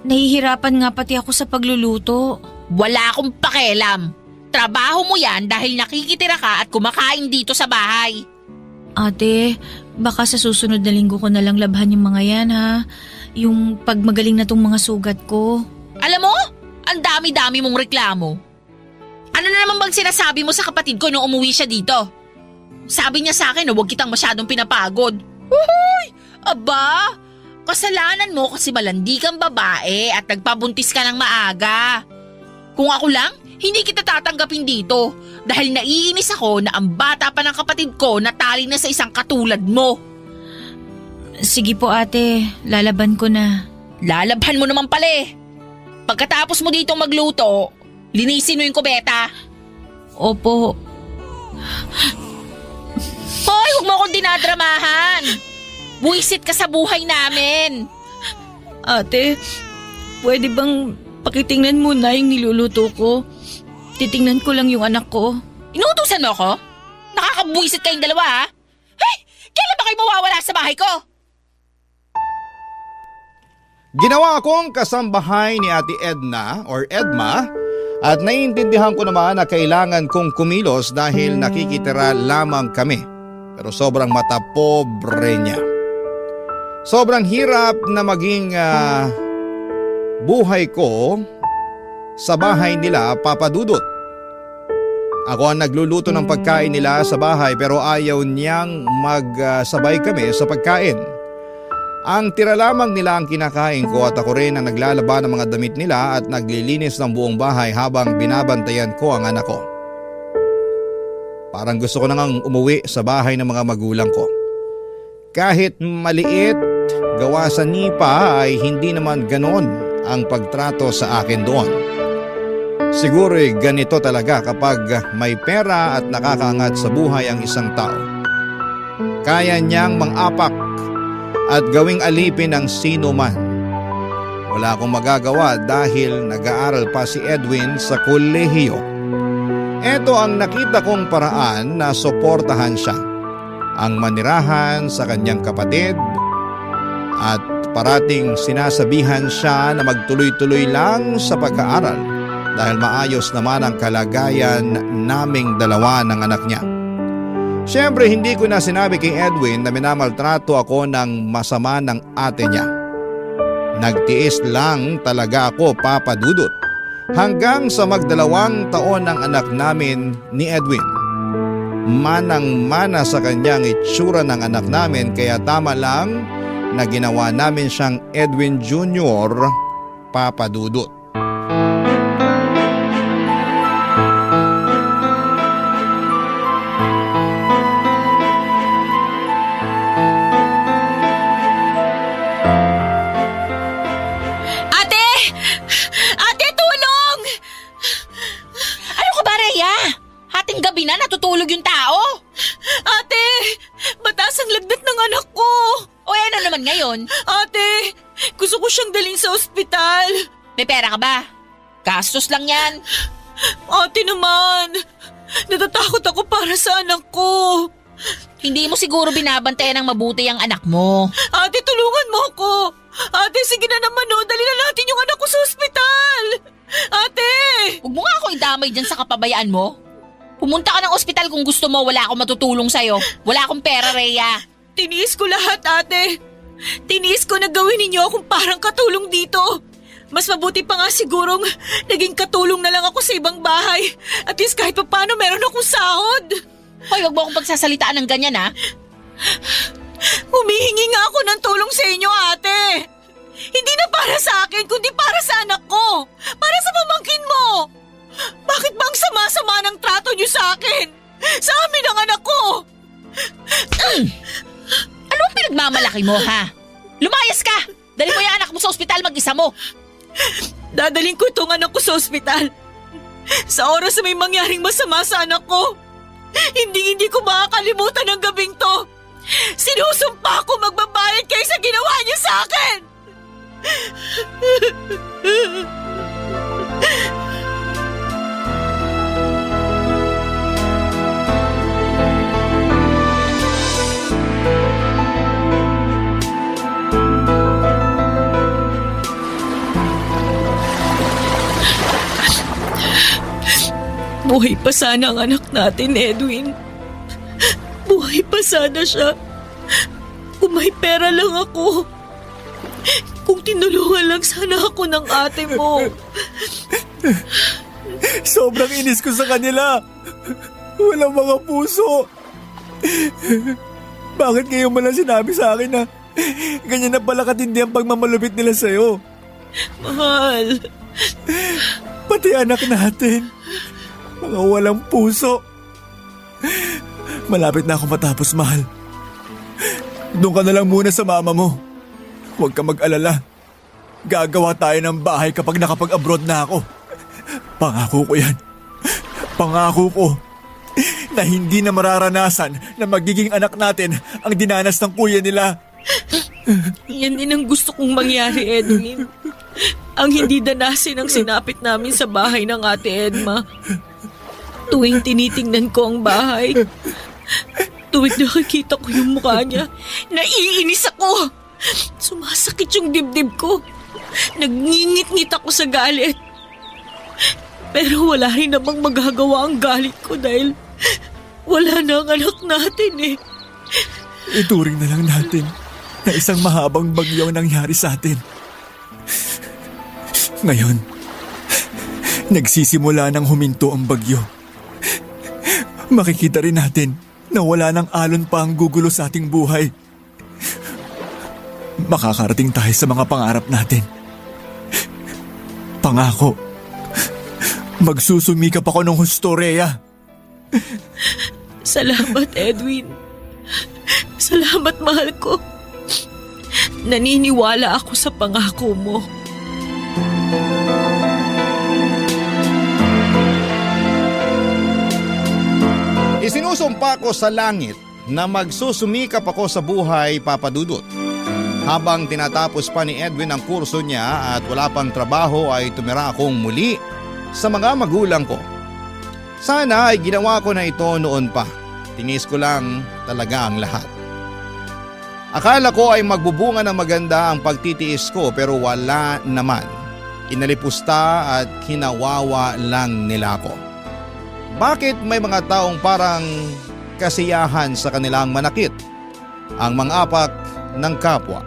Nahihirapan nga pati ako sa pagluluto. Wala akong pakialam. Trabaho mo yan dahil nakikitira ka at kumakain dito sa bahay. Ate, baka sa susunod na linggo ko na lang labhan yung mga yan ha. Yung pag magaling na tong mga sugat ko. Alam mo, ang dami-dami mong reklamo. Ano na naman bang sinasabi mo sa kapatid ko nung umuwi siya dito? Sabi niya sa akin na huwag kitang masyadong pinapagod. Uy! Aba! Kasalanan mo kasi malandi kang babae at nagpabuntis ka ng maaga. Kung ako lang, hindi kita tatanggapin dito dahil naiinis ako na ang bata pa ng kapatid ko natali na sa isang katulad mo. Sige po ate, lalaban ko na. Lalaban mo naman pala eh. Pagkatapos mo ditong magluto, linisin mo yung kubeta. Opo. Hoy, huwag mo akong dinadramahan. Buwisit ka sa buhay namin. Ate, pwede bang pakitingnan mo na yung niluluto ko? Titingnan ko lang yung anak ko. Inuutusan mo ako? Nakakabuwisit kayong dalawa ha? Hey, kailan ba kayo mawawala sa bahay ko? Ginawa akong kasambahay ni Ate Edna or Edma at naiintindihan ko naman na kailangan kong kumilos dahil nakikitira lamang kami. Pero sobrang matapobre niya. Sobrang hirap na maging buhay ko sa bahay nila, Papa Dudut. Ako ang nagluluto ng pagkain nila sa bahay pero ayaw niyang magsabay kami sa pagkain. Ang tira lamang nila ang kinakain ko at ako rin ang naglalaba ng mga damit nila at naglilinis ng buong bahay habang binabantayan ko ang anak ko. Parang gusto ko nang umuwi sa bahay ng mga magulang ko. Kahit maliit, gawa sa nipa ay hindi naman ganon ang pagtrato sa akin doon. Siguro'y ganito talaga kapag may pera at nakakaangat sa buhay ang isang tao. Kaya niyang mang-apak at gawing alipin ng sino man. Wala akong magagawa dahil nag-aaral pa si Edwin sa kolehiyo. Ito ang nakita kong paraan na suportahan siya. Ang manirahan sa kanyang kapatid at parating sinasabihan siya na magtuloy-tuloy lang sa pag-aaral dahil maayos naman ang kalagayan naming dalawa ng anak niya. Siyempre hindi ko na sinabi kay Edwin na minamaltrato ako ng masama ng ate niya. Nagtiis lang talaga ako, Papa Dudut, hanggang sa magdalawang taon ng anak namin ni Edwin. Manang-mana sa kanyang itsura ng anak namin kaya tama lang na ginawa namin siyang Edwin Jr., Papa Dudut. ngayon? Ate, gusto ko siyang dalhin sa ospital. May pera ka ba? Gastos lang yan. Ate naman, natatakot ako para sa anak ko. Hindi mo siguro binabantayan ng mabuti ang anak mo. Ate, tulungan mo ako. Ate, sige na naman dali na natin yung anak ko sa ospital. Ate! Huwag mo nga ako idamay dyan sa kapabayaan mo. Pumunta ka ng ospital kung gusto mo, wala akong matutulong sa'yo. Wala akong pera, Rhea. Tiniis ko lahat, ate. Tiniis ko na gawin ninyo akong parang katulong dito. Mas mabuti pa nga sigurong naging katulong na lang ako sa ibang bahay. At least kahit pa paano meron akong sahod. Hoy, huwag mo akong pagsasalitaan ng ganyan, ha? Humihingi nga ako ng tulong sa inyo, ate. Hindi na para sa akin, kundi para sa anak ko. Para sa pamangkin mo. Bakit bang sama-sama ng trato niyo sa akin? Sa amin ang anak ko. Ano ang pinagmamalaki mo, ha? Lumayas ka! Dali mo yung anak mo sa ospital mag-isa mo. Dadaling ko itong anak ko sa ospital. Sa oras na may mangyaring masama sa anak ko, hindi ko makakalimutan ang gabing to. Sinusumpa ko magbabayad kayo sa ginawa niyo sa akin. Buhay pa sana ang anak natin, Edwin. Buhay pa sana siya. Kung may pera lang ako. Kung tinulungan lang sana ako ng ate mo. Sobrang inis ko sa kanila. Walang mga puso. Bakit ngayon mo lang sinabi sa akin na ganyan na pala katindi ang pagmamalupit nila sa'yo? Mahal. Pati anak natin. Mga walang puso. Malapit na ako matapos, mahal. Doon ka na lang muna sa mama mo. Huwag ka mag-alala. Gagawa tayo ng bahay kapag nakapag-abroad na ako. Pangako ko yan. Pangako ko na hindi na mararanasan na magiging anak natin ang dinanas ng kuya nila. Yan din ang gusto kong mangyari, Edwin. Ang hindi danasin ang sinapit namin sa bahay ng ate Edma. Tuwing tinitingnan ko ang bahay, tuwing nakikita ko yung mukha niya, naiinis ako. Sumasakit yung dibdib ko. Nagngingit-ngit ako sa galit. Pero wala rin namang magagawa ang galit ko dahil wala na ang anak natin eh. Ituring na lang natin na isang mahabang bagyo ang nangyari sa atin. Ngayon, nagsisimula ng huminto ang bagyo. Makikita rin natin na wala nang alon pa ang gugulo sa ating buhay. Makakarating tayo sa mga pangarap natin. Pangako, magsusumikap ako ng husto, Rhea. Salamat, Edwin. Salamat, mahal ko. Naniniwala ako sa pangako mo. Isinusumpa ko sa langit na magsusumikap ako sa buhay, Papa Dudut. Habang tinatapos pa ni Edwin ang kurso niya at wala pang trabaho ay tumira akong muli sa mga magulang ko. Sana ay ginawa ko na ito noon pa. Tinis ko lang talaga ang lahat. Akala ko ay magbubunga ng maganda ang pagtitiis ko pero wala naman. Inalipusta at kinawawa lang nila ako. Bakit may mga taong parang kasiyahan sa kanilang manakit? Ang mang-apak ng kapwa.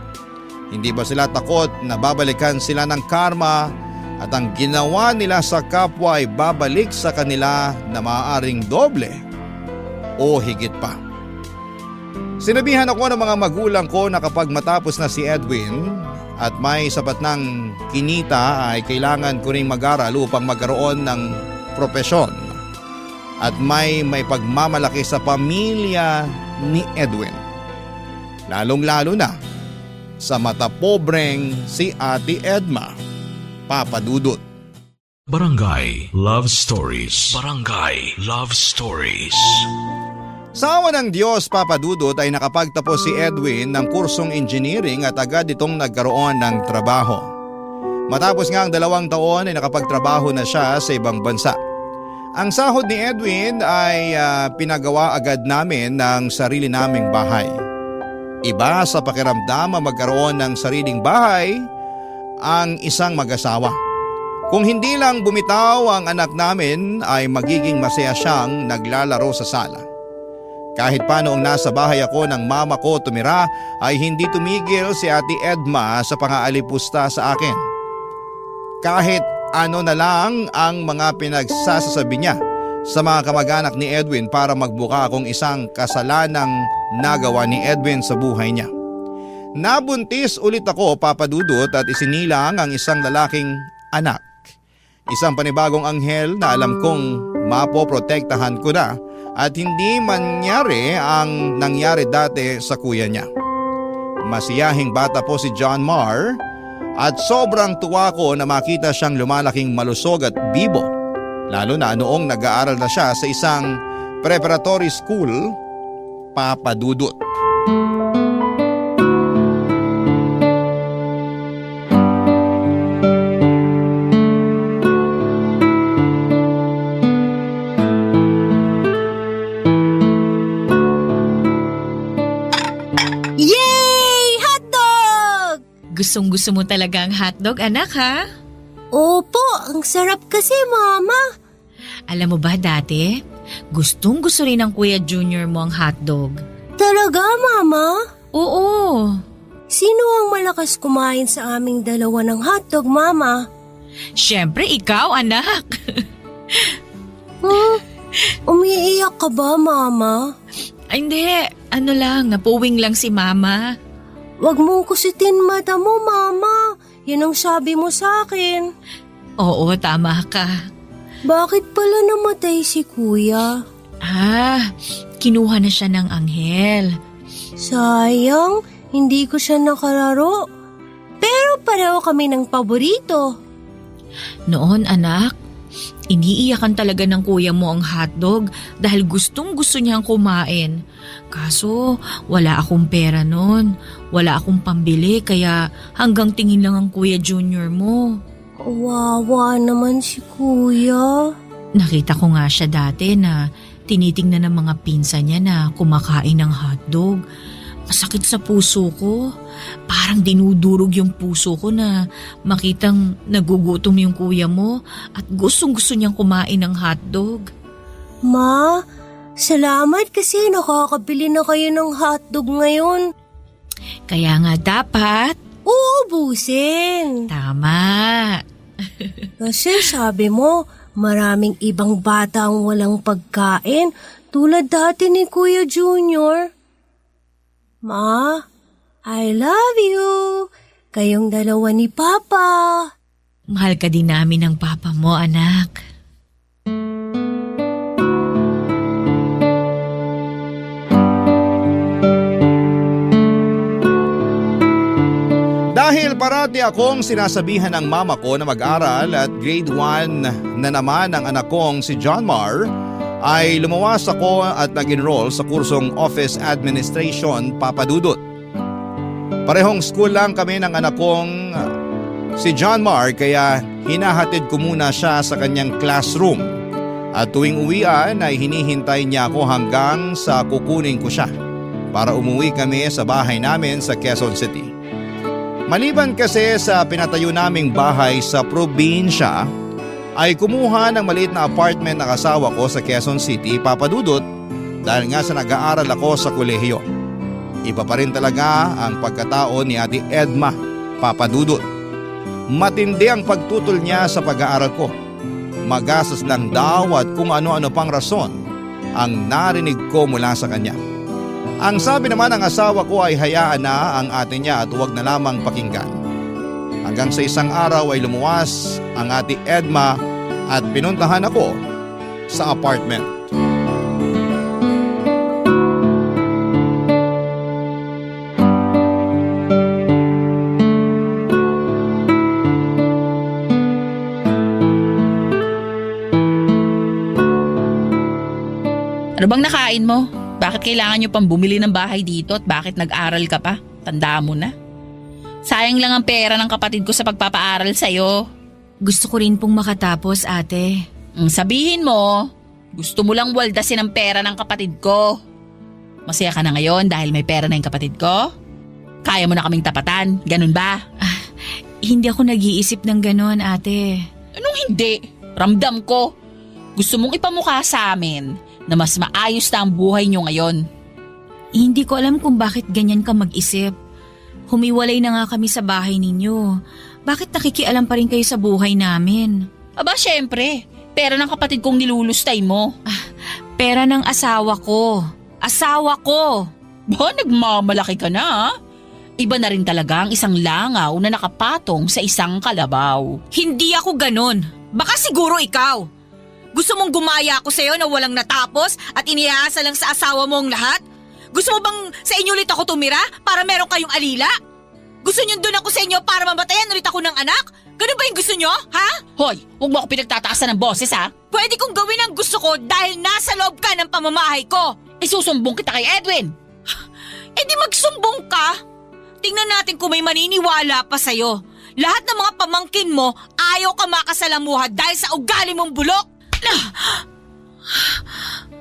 Hindi ba sila takot na babalikan sila ng karma at ang ginawa nila sa kapwa ay babalik sa kanila na maaaring doble o higit pa? Sinabihan ako ng mga magulang ko na kapag matapos na si Edwin at may sapat ng kinita ay kailangan ko ring mag-aral upang magkaroon ng propesyon at may pagmamalaki sa pamilya ni Edwin. Lalong-lalo na sa mata pobreng si Ate Edma, Papa Dudut. Barangay Love Stories. Barangay Love Stories. Sa awa ng Diyos, Papa Dudut, ay nakapagtapos si Edwin ng kursong engineering at agad itong nagkaroon ng trabaho. Matapos nga ang 2 taon ay nakapagtrabaho na siya sa ibang bansa. Ang sahod ni Edwin ay pinagawa agad namin ng sarili naming bahay. Iba sa pakiramdam ang magkaroon ng sariling bahay ang isang mag-asawa. Kung hindi lang bumitaw ang anak namin ay magiging masaya siyang naglalaro sa sala. Kahit pa noong nasa bahay ako ng mama ko tumira ay hindi tumigil si Ate Edma sa pangaalipusta sa akin. Kahit ano na lang ang mga pinagsasabi niya sa mga kamag-anak ni Edwin para magbuka akong isang kasalanang nagawa ni Edwin sa buhay niya. Nabuntis ulit ako, Papa Dudut, at isinilang ang isang lalaking anak. Isang panibagong anghel na alam kong mapoprotektahan ko na at hindi mangyari ang nangyari dati sa kuya niya. Masiyahing bata po si John Marr at sobrang tuwa ko na makita siyang lumalaking malusog at bibo, lalo na noong nag-aaral na siya sa isang preparatory school, Papa Dudut. Gustong-gusto mo talaga ang hotdog, anak, ha? Opo, ang sarap kasi, Mama. Alam mo ba dati, gustong-gusto rin ng Kuya Junior mo ang hotdog. Talaga, Mama? Oo. Sino ang malakas kumain sa aming dalawa ng hotdog, Mama? Siyempre, ikaw, anak. Umiiyak ka ba, Mama? Ay, hindi. Ano lang, napuwing lang si Mama. Huwag mong kusitin mata mo, Mama. Yun ang sabi mo sa akin. Oo, tama ka. Bakit pala namatay si Kuya? Kinuha na siya ng anghel. Sayang, hindi ko siya nakalaro. Pero pareho kami ng paborito. Noon, anak, iniiyakan talaga ng kuya mo ang hotdog dahil gustong-gusto niyang kumain. Kaso wala akong pera noon. Wala akong pambili kaya hanggang tingin lang ang Kuya Junior mo. Kawawa naman si Kuya. Nakita ko nga siya dati na tinitingnan ng mga pinsan niya na kumakain ng hotdog. Masakit sa puso ko. Parang dinudurog yung puso ko na makitang nagugutom yung kuya mo at gustong-gusto niyang kumain ng hotdog. Ma, salamat kasi nakakabili na kayo ng hotdog ngayon. Kaya nga dapat uubusin. Tama. Kasi sabi mo, maraming ibang bata ang walang pagkain tulad dati ni Kuya Junior. Ma, I love you. Kayong dalawa ni Papa. Mahal ka din namin ng papa mo, anak. Dahil parati akong sinasabihan ng mama ko na mag-aral at grade 1 na naman ang anak kong si John Marr, ay lumawas ako at nag-enroll sa kursong Office Administration, Papa Dudut. Parehong school lang kami ng anak kong si John Marr kaya hinahatid ko muna siya sa kanyang classroom. At tuwing uwian ay hinihintay niya ako hanggang sa kukunin ko siya para umuwi kami sa bahay namin sa Quezon City. Maliban kasi sa pinatayo naming bahay sa probinsya, ay kumuha ng maliit na apartment ng asawa ko sa Quezon City, Papa Dudut, dahil nga sa nag-aaral ako sa kolehiyo. Iba pa rin talaga ang pagkatao ni Ate Edma, Papa Dudut. Matindi ang pagtutol niya sa pag-aaral ko. Magastos lang daw at kung ano-ano pang rason ang narinig ko mula sa kanya. Ang sabi naman ng asawa ko ay hayaan na ang ate niya at huwag na lamang pakinggan. Hanggang sa isang araw ay lumuwas ang Ate Edma at pinuntahan ako sa apartment. Ano bang nakain mo? Bakit kailangan nyo pang bumili ng bahay dito at bakit nag-aral ka pa? Tandaan mo na. Sayang lang ang pera ng kapatid ko sa pagpapaaral sa'yo. Gusto ko rin pong makatapos, ate. Sabihin mo, gusto mo lang waldasin ang pera ng kapatid ko. Masaya ka na ngayon dahil may pera na yung kapatid ko? Kaya mo na kaming tapatan, ganun ba? Hindi ako nag-iisip ng ganon, ate. Anong hindi? Ramdam ko. Gusto mong ipamukha sa amin na mas maayos na ang buhay nyo ngayon. Hindi ko alam kung bakit ganyan ka mag-isip. Humiwalay na nga kami sa bahay ninyo. Bakit nakikialam pa rin kayo sa buhay namin? Aba, syempre. Pera ng kapatid kong nilulustay mo. Pera ng asawa ko. Asawa ko! Ba, nagmamalaki ka na ha? Iba na rin talaga ang isang langaw na nakapatong sa isang kalabaw. Hindi ako ganon. Baka siguro ikaw. Gusto mong gumaya ako sa'yo na walang natapos at iniaasa lang sa asawa mo ang lahat? Gusto mo bang sa inyo ulit ako tumira para meron kayong alila? Gusto niyo doon ako sa inyo para mamatayan ulit ako ng anak? Ganun ba yung gusto niyo, ha? Hoy, huwag mo ako pinagtataasan ng boses ha? Pwede kong gawin ang gusto ko dahil nasa loob ka ng pamamahay ko. Isusumbong kita kay Edwin. Di magsumbong ka. Tingnan natin kung may maniniwala pa sa'yo. Lahat ng mga pamangkin mo ayaw ka makasalamuha dahil sa ugali mong bulok.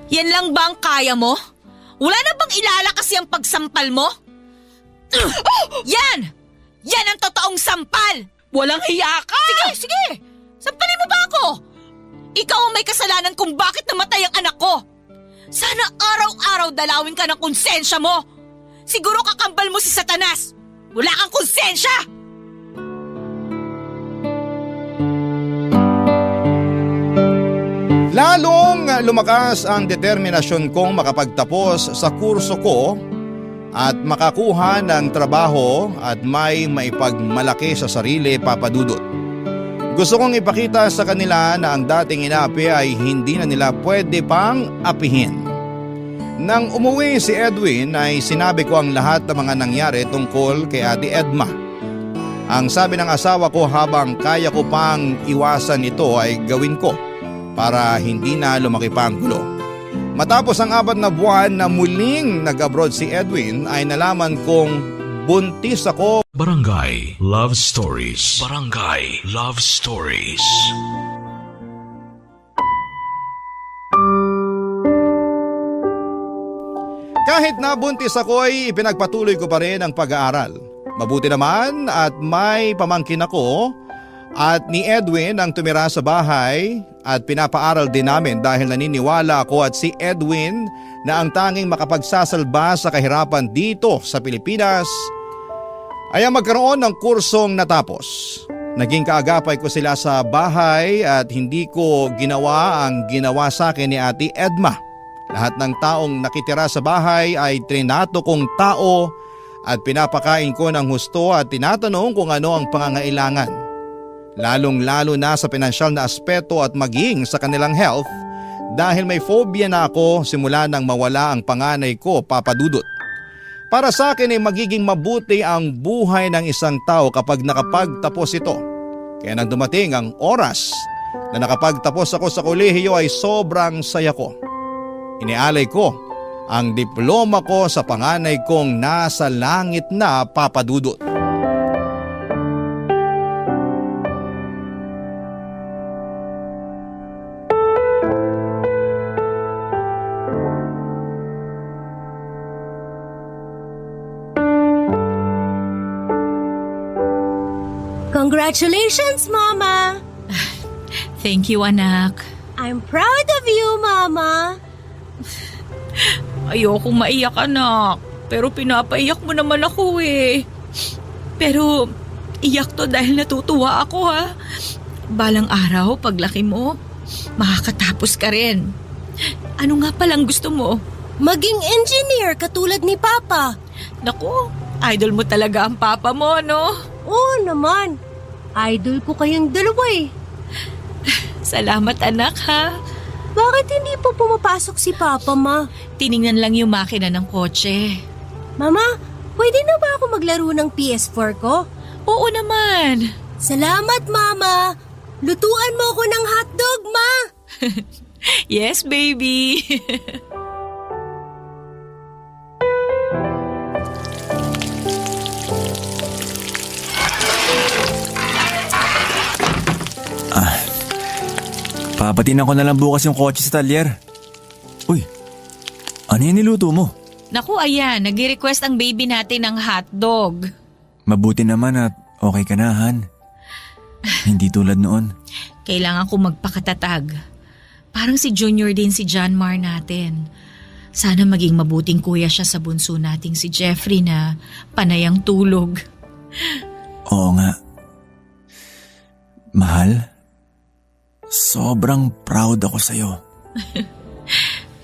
Yan lang ba ang kaya mo? Wala na bang ilalakas yung pagsampal mo? Yan! Yan ang totoong sampal! Walang hiya ka! Sige! Sampalin mo ba ako? Ikaw ang may kasalanan kung bakit namatay ang anak ko. Sana araw-araw dalawin ka ng konsensya mo. Siguro kakambal mo si Satanas. Wala kang konsensya! Lalong lumakas ang determinasyon kong makapagtapos sa kurso ko at makakuha ng trabaho at may maipagmalaki sa sarili, Papa Dudut. Gusto kong ipakita sa kanila na ang dating inaapi ay hindi na nila pwede pang apihin. Nang umuwi si Edwin ay sinabi ko ang lahat ng mga nangyari tungkol kay Ate Edma. Ang sabi ng asawa ko, habang kaya ko pang iwasan ito ay gawin ko para hindi na lumaki pa ang gulo. Matapos ang 4 na buwan na muling nag-abroad si Edwin ay nalaman kong buntis ako. Barangay Love Stories. Barangay Love Stories. Kahit nabuntis ako ay ipinagpatuloy ko pa rin ang pag-aaral. Mabuti naman at may pamangkin ako at ni Edwin ang tumira sa bahay at pinapaaral din namin dahil naniniwala ako at si Edwin na ang tanging makapagsasalba sa kahirapan dito sa Pilipinas ay ang magkaroon ng kursong natapos. Naging kaagapay ko sila sa bahay at hindi ko ginawa ang ginawa sa akin ni Ate Edma. Lahat ng taong nakitira sa bahay ay trinato kong tao at pinapakain ko ng husto at tinatanong kung ano ang pangangailangan. Lalong-lalo na sa pinansyal na aspeto at maging sa kanilang health dahil may phobia na ako simula nang mawala ang panganay ko, Papa Dudut. Para sa akin ay magiging mabuti ang buhay ng isang tao kapag nakapagtapos ito. Kaya nang dumating ang oras na nakapagtapos ako sa kolehiyo ay sobrang saya ko. Inialay ko ang diploma ko sa panganay kong nasa langit na, Papa Dudut. Congratulations, Mama! Thank you, anak. I'm proud of you, Mama! Ayokong maiyak, anak. Pero pinapaiyak mo naman ako eh. Pero iyak to dahil natutuwa ako, ha. Balang araw, paglaki mo, makakatapos ka rin. Ano nga palang gusto mo? Maging engineer katulad ni Papa. Naku, idol mo talaga ang papa mo, no? Oo naman. Idol ko kayong dalawa eh. Salamat, anak, ha. Bakit hindi po pumapasok si Papa, Ma? Tiningnan lang yung makina ng kotse. Mama, pwede na ba ako maglaro ng PS4 ko? Oo naman. Salamat, Mama. Lutuan mo ako ng hotdog, Ma. Yes, baby. Papatinan ko na lang bukas yung kotse sa talyer. Uy, ano yung niluto mo? Naku, ayan, nag-request ang baby natin ng hotdog. Mabuti naman at okay ka na, Han. Hindi tulad noon. Kailangan ko magpakatatag. Parang si Junior din si John Mar natin. Sana maging mabuting kuya siya sa bunso nating si Jeffrey na panayang tulog. Oo nga. Mahal, sobrang proud ako sa'yo.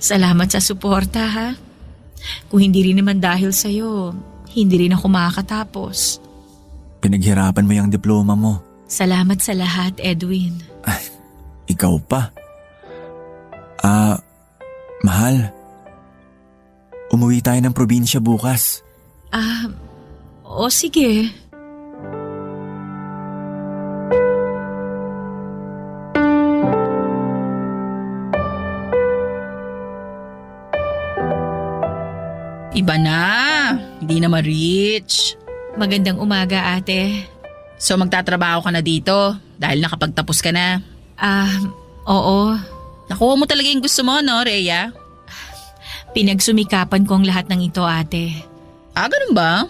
Salamat sa suporta, ha? Kung hindi rin naman dahil sa'yo, hindi rin ako makakatapos. Pinaghirapan mo yung diploma mo. Salamat sa lahat, Edwin. Ay, ikaw pa. Mahal. Umuwi tayo ng probinsya bukas. O sige. Iba na. Hindi na ma-reach. Magandang umaga, ate. So magtatrabaho ka na dito dahil nakapagtapos ka na? Oo. Nakuha mo talaga yung gusto mo, no, Rhea? Pinagsumikapan ko ang lahat ng ito, ate. Ganun ba?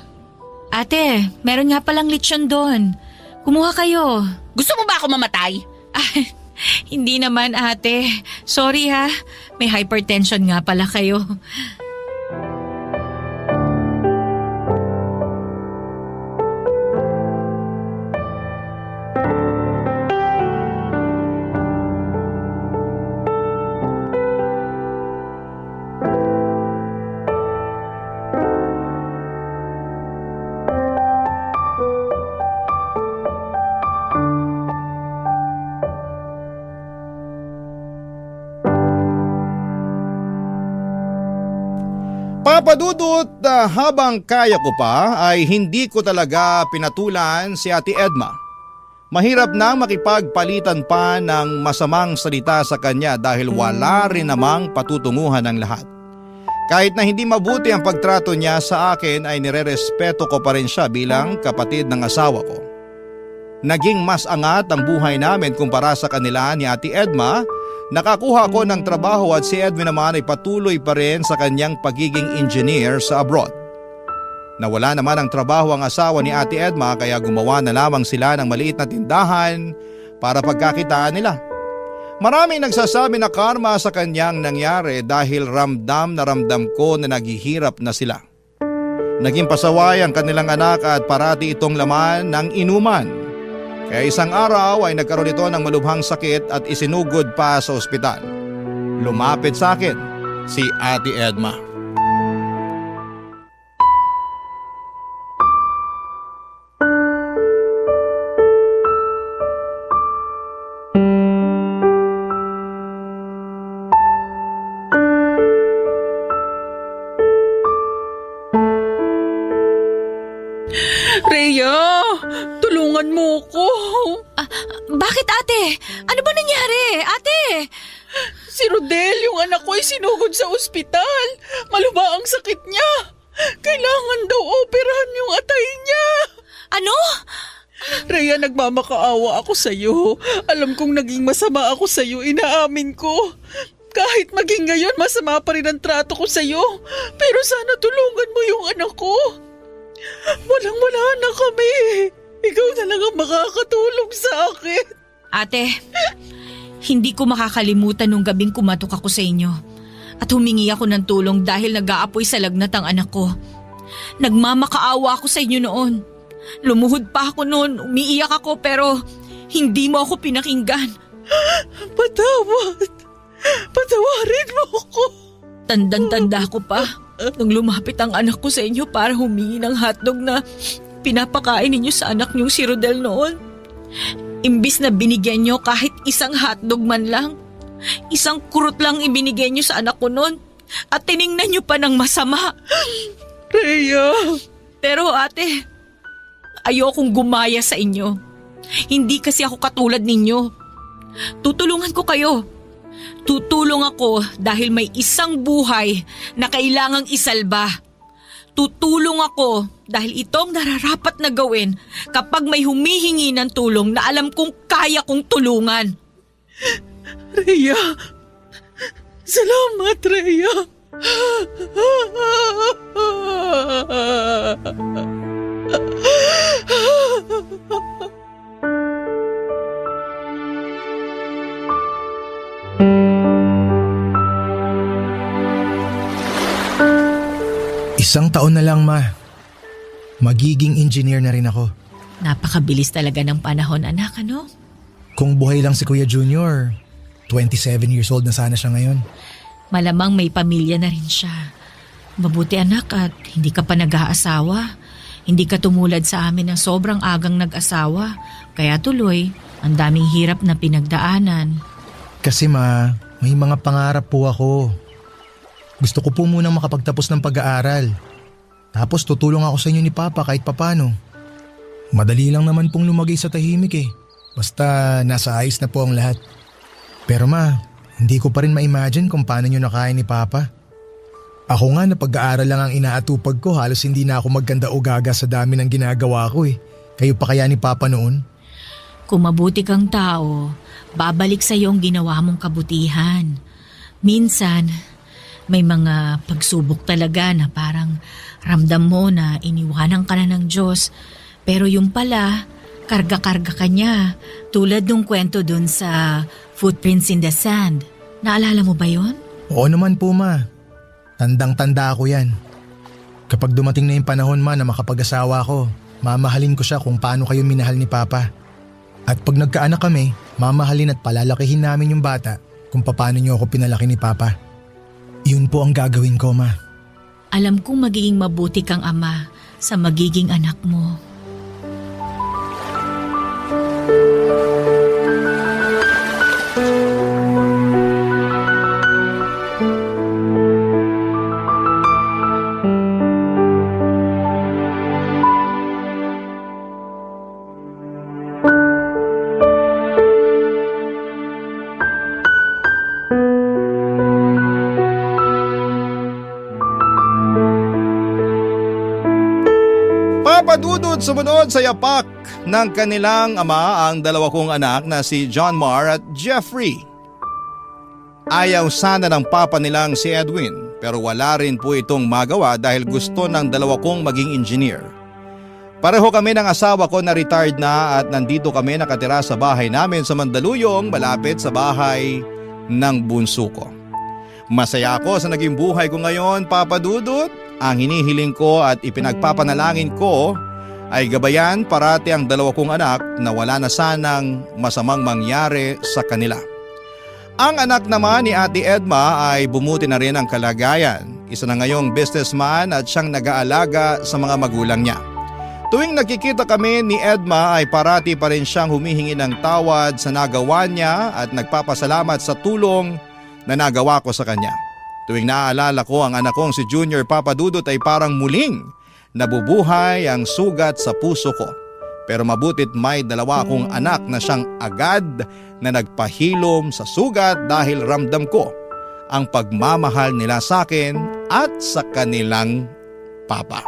Ate, meron nga palang lechon doon. Kumuha kayo. Gusto mo ba ako mamatay? Hindi naman, ate. Sorry ha, may hypertension nga pala kayo. Papadudot, habang kaya ko pa ay hindi ko talaga pinatulan si Ate Edma. Mahirap nang makipagpalitan pa ng masamang salita sa kanya dahil wala rin namang patutunguhan ng lahat. Kahit na hindi mabuti ang pagtrato niya sa akin ay nirerespeto ko pa rin siya bilang kapatid ng asawa ko. Naging mas angat ang buhay namin kumpara sa kanila ni Ate Edma. Nakakuha ko ng trabaho at si Edwin naman ay patuloy pa rin sa kanyang pagiging engineer sa abroad. Nawala naman ang trabaho ang asawa ni Ate Edma kaya gumawa na lamang sila ng maliit na tindahan para pagkakitaan nila. Maraming nagsasabi na karma sa kanyang nangyari dahil ramdam na ramdam ko na naghihirap na sila. Naging pasaway ang kanilang anak at parati itong laman ng inuman. Kaya isang araw ay nagkaroon ito ng malubhang sakit at isinugod pa sa ospital. Lumapit sa akin si Ate Edma. Rhea, tulungan mo ko. Bakit, ate? Ano ba nangyari, ate? Si Rodel, yung anak ko ay sinugod sa ospital. Malubha ang sakit niya. Kailangan daw operahan yung atay niya. Ano? Rhea, nagmamakaawa ako sa'yo. Alam kong naging masama ako sa'yo, inaamin ko. Kahit maging ngayon, masama pa rin ang trato ko sa'yo. Pero sana tulungan mo yung anak ko. Walang-wala na kami. Ikaw na lang ang makakatulong sa akin. Ate, hindi ko makakalimutan nung gabing kumatok ako sa inyo. At humingi ako ng tulong dahil nag-aapoy sa lagnat ang anak ko. Nagmamakaawa ako sa inyo noon. Lumuhod pa ako noon, umiiyak ako pero hindi mo ako pinakinggan. Patawarin mo ako. Tandang-tanda ko pa nung lumapit ang anak ko sa inyo para humingi ng hotdog na pinapakain ninyo sa anak niyong si Rodel noon. Imbis na binigyan niyo kahit isang hotdog man lang, isang kurot lang ibinigay niyo sa anak ko noon at tiningnan niyo pa ng masama. Rhea! Pero ate, ayokong gumaya sa inyo. Hindi kasi ako katulad ninyo. Tutulungan ko kayo. Tutulong ako dahil may isang buhay na kailangang isalba. Tutulong ako dahil itong nararapat na gawin kapag may humihingi ng tulong na alam kong kaya kong tulungan. Rhea! Salamat, Rhea! Isang taon na lang, Ma. Magiging engineer na rin ako. Napakabilis talaga ng panahon, anak, ano? Kung buhay lang si Kuya Junior, 27 years old na sana siya ngayon. Malamang may pamilya na rin siya. Mabuti, anak, at hindi ka pa nag-aasawa. Hindi ka tumulad sa amin na sobrang agang nag-asawa. Kaya tuloy, ang daming hirap na pinagdaanan. Kasi Ma, may mga pangarap po ako. Gusto ko po munang makapagtapos ng pag-aaral. Tapos tutulong ako sa inyo ni Papa kahit papano. Madali lang naman pong lumagay sa tahimik eh. Basta nasa ayos na po ang lahat. Pero Ma, hindi ko pa rin ma-imagine kung paano nyo nakain ni Papa. Ako nga na pag-aaral lang ang inaatupag ko, halos hindi na ako magkanda o gaga sa dami ng ginagawa ko eh. Kayo pa kaya ni Papa noon? Kung mabuti kang tao, babalik sa iyo ang ginawa mong kabutihan. Minsan, may mga pagsubok talaga na parang ramdam mo na iniwanan ka na ng Diyos. Pero yung pala, karga-karga ka niya. Tulad nung kwento dun sa Footprints in the Sand. Naalala mo ba yon? Oo naman po, Ma. Tandang-tanda ako yan. Kapag dumating na yung panahon, Ma, na makapag-asawa ko, mamahalin ko siya kung paano kayo minahal ni Papa. At pag nagkaanak kami, mamahalin at palalakihin namin yung bata kung paano niyo ako pinalaki ni Papa. Yun po ang gagawin ko, Ma. Alam kong magiging mabuti kang ama sa magiging anak mo. Papadudod sumunod sa yapak ng kanilang ama ang dalawa kong anak na si John Mar at Jeffrey. Ayaw sana ng papa nilang si Edwin pero wala rin po itong magawa dahil gusto ng dalawa kong maging engineer. Pareho kami ng asawa ko na retired na at nandito kami nakatira sa bahay namin sa Mandaluyong malapit sa bahay ng bunso ko. Masaya ako sa naging buhay ko ngayon, Papa Dudut. Ang hinihiling ko at ipinagpapanalangin ko ay gabayan parati ang dalawa kong anak na wala na sanang masamang mangyari sa kanila. Ang anak naman ni Ate Edma ay bumuti na rin ang kalagayan. Isa na ngayong businessman at siyang nag-aalaga sa mga magulang niya. Tuwing nakikita kami ni Edma ay parati pa rin siyang humihingi ng tawad sa nagawa niya at nagpapasalamat sa tulong na nagawa ko sa kanya. Tuwing naaalala ko ang anak kong si Junior, Papa Dudut, ay parang muling nabubuhay ang sugat sa puso ko. Pero mabutit may dalawa akong anak na siyang agad na nagpahilom sa sugat dahil ramdam ko ang pagmamahal nila sa akin at sa kanilang papa.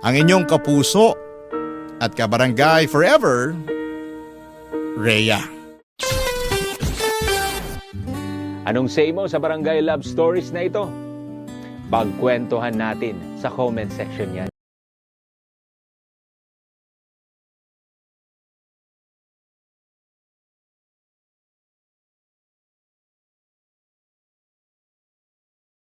Ang inyong kapuso at kabarangay forever, Rhea. Anong say mo sa Barangay Love Stories na ito? Pagkwentuhan natin sa comment section yan.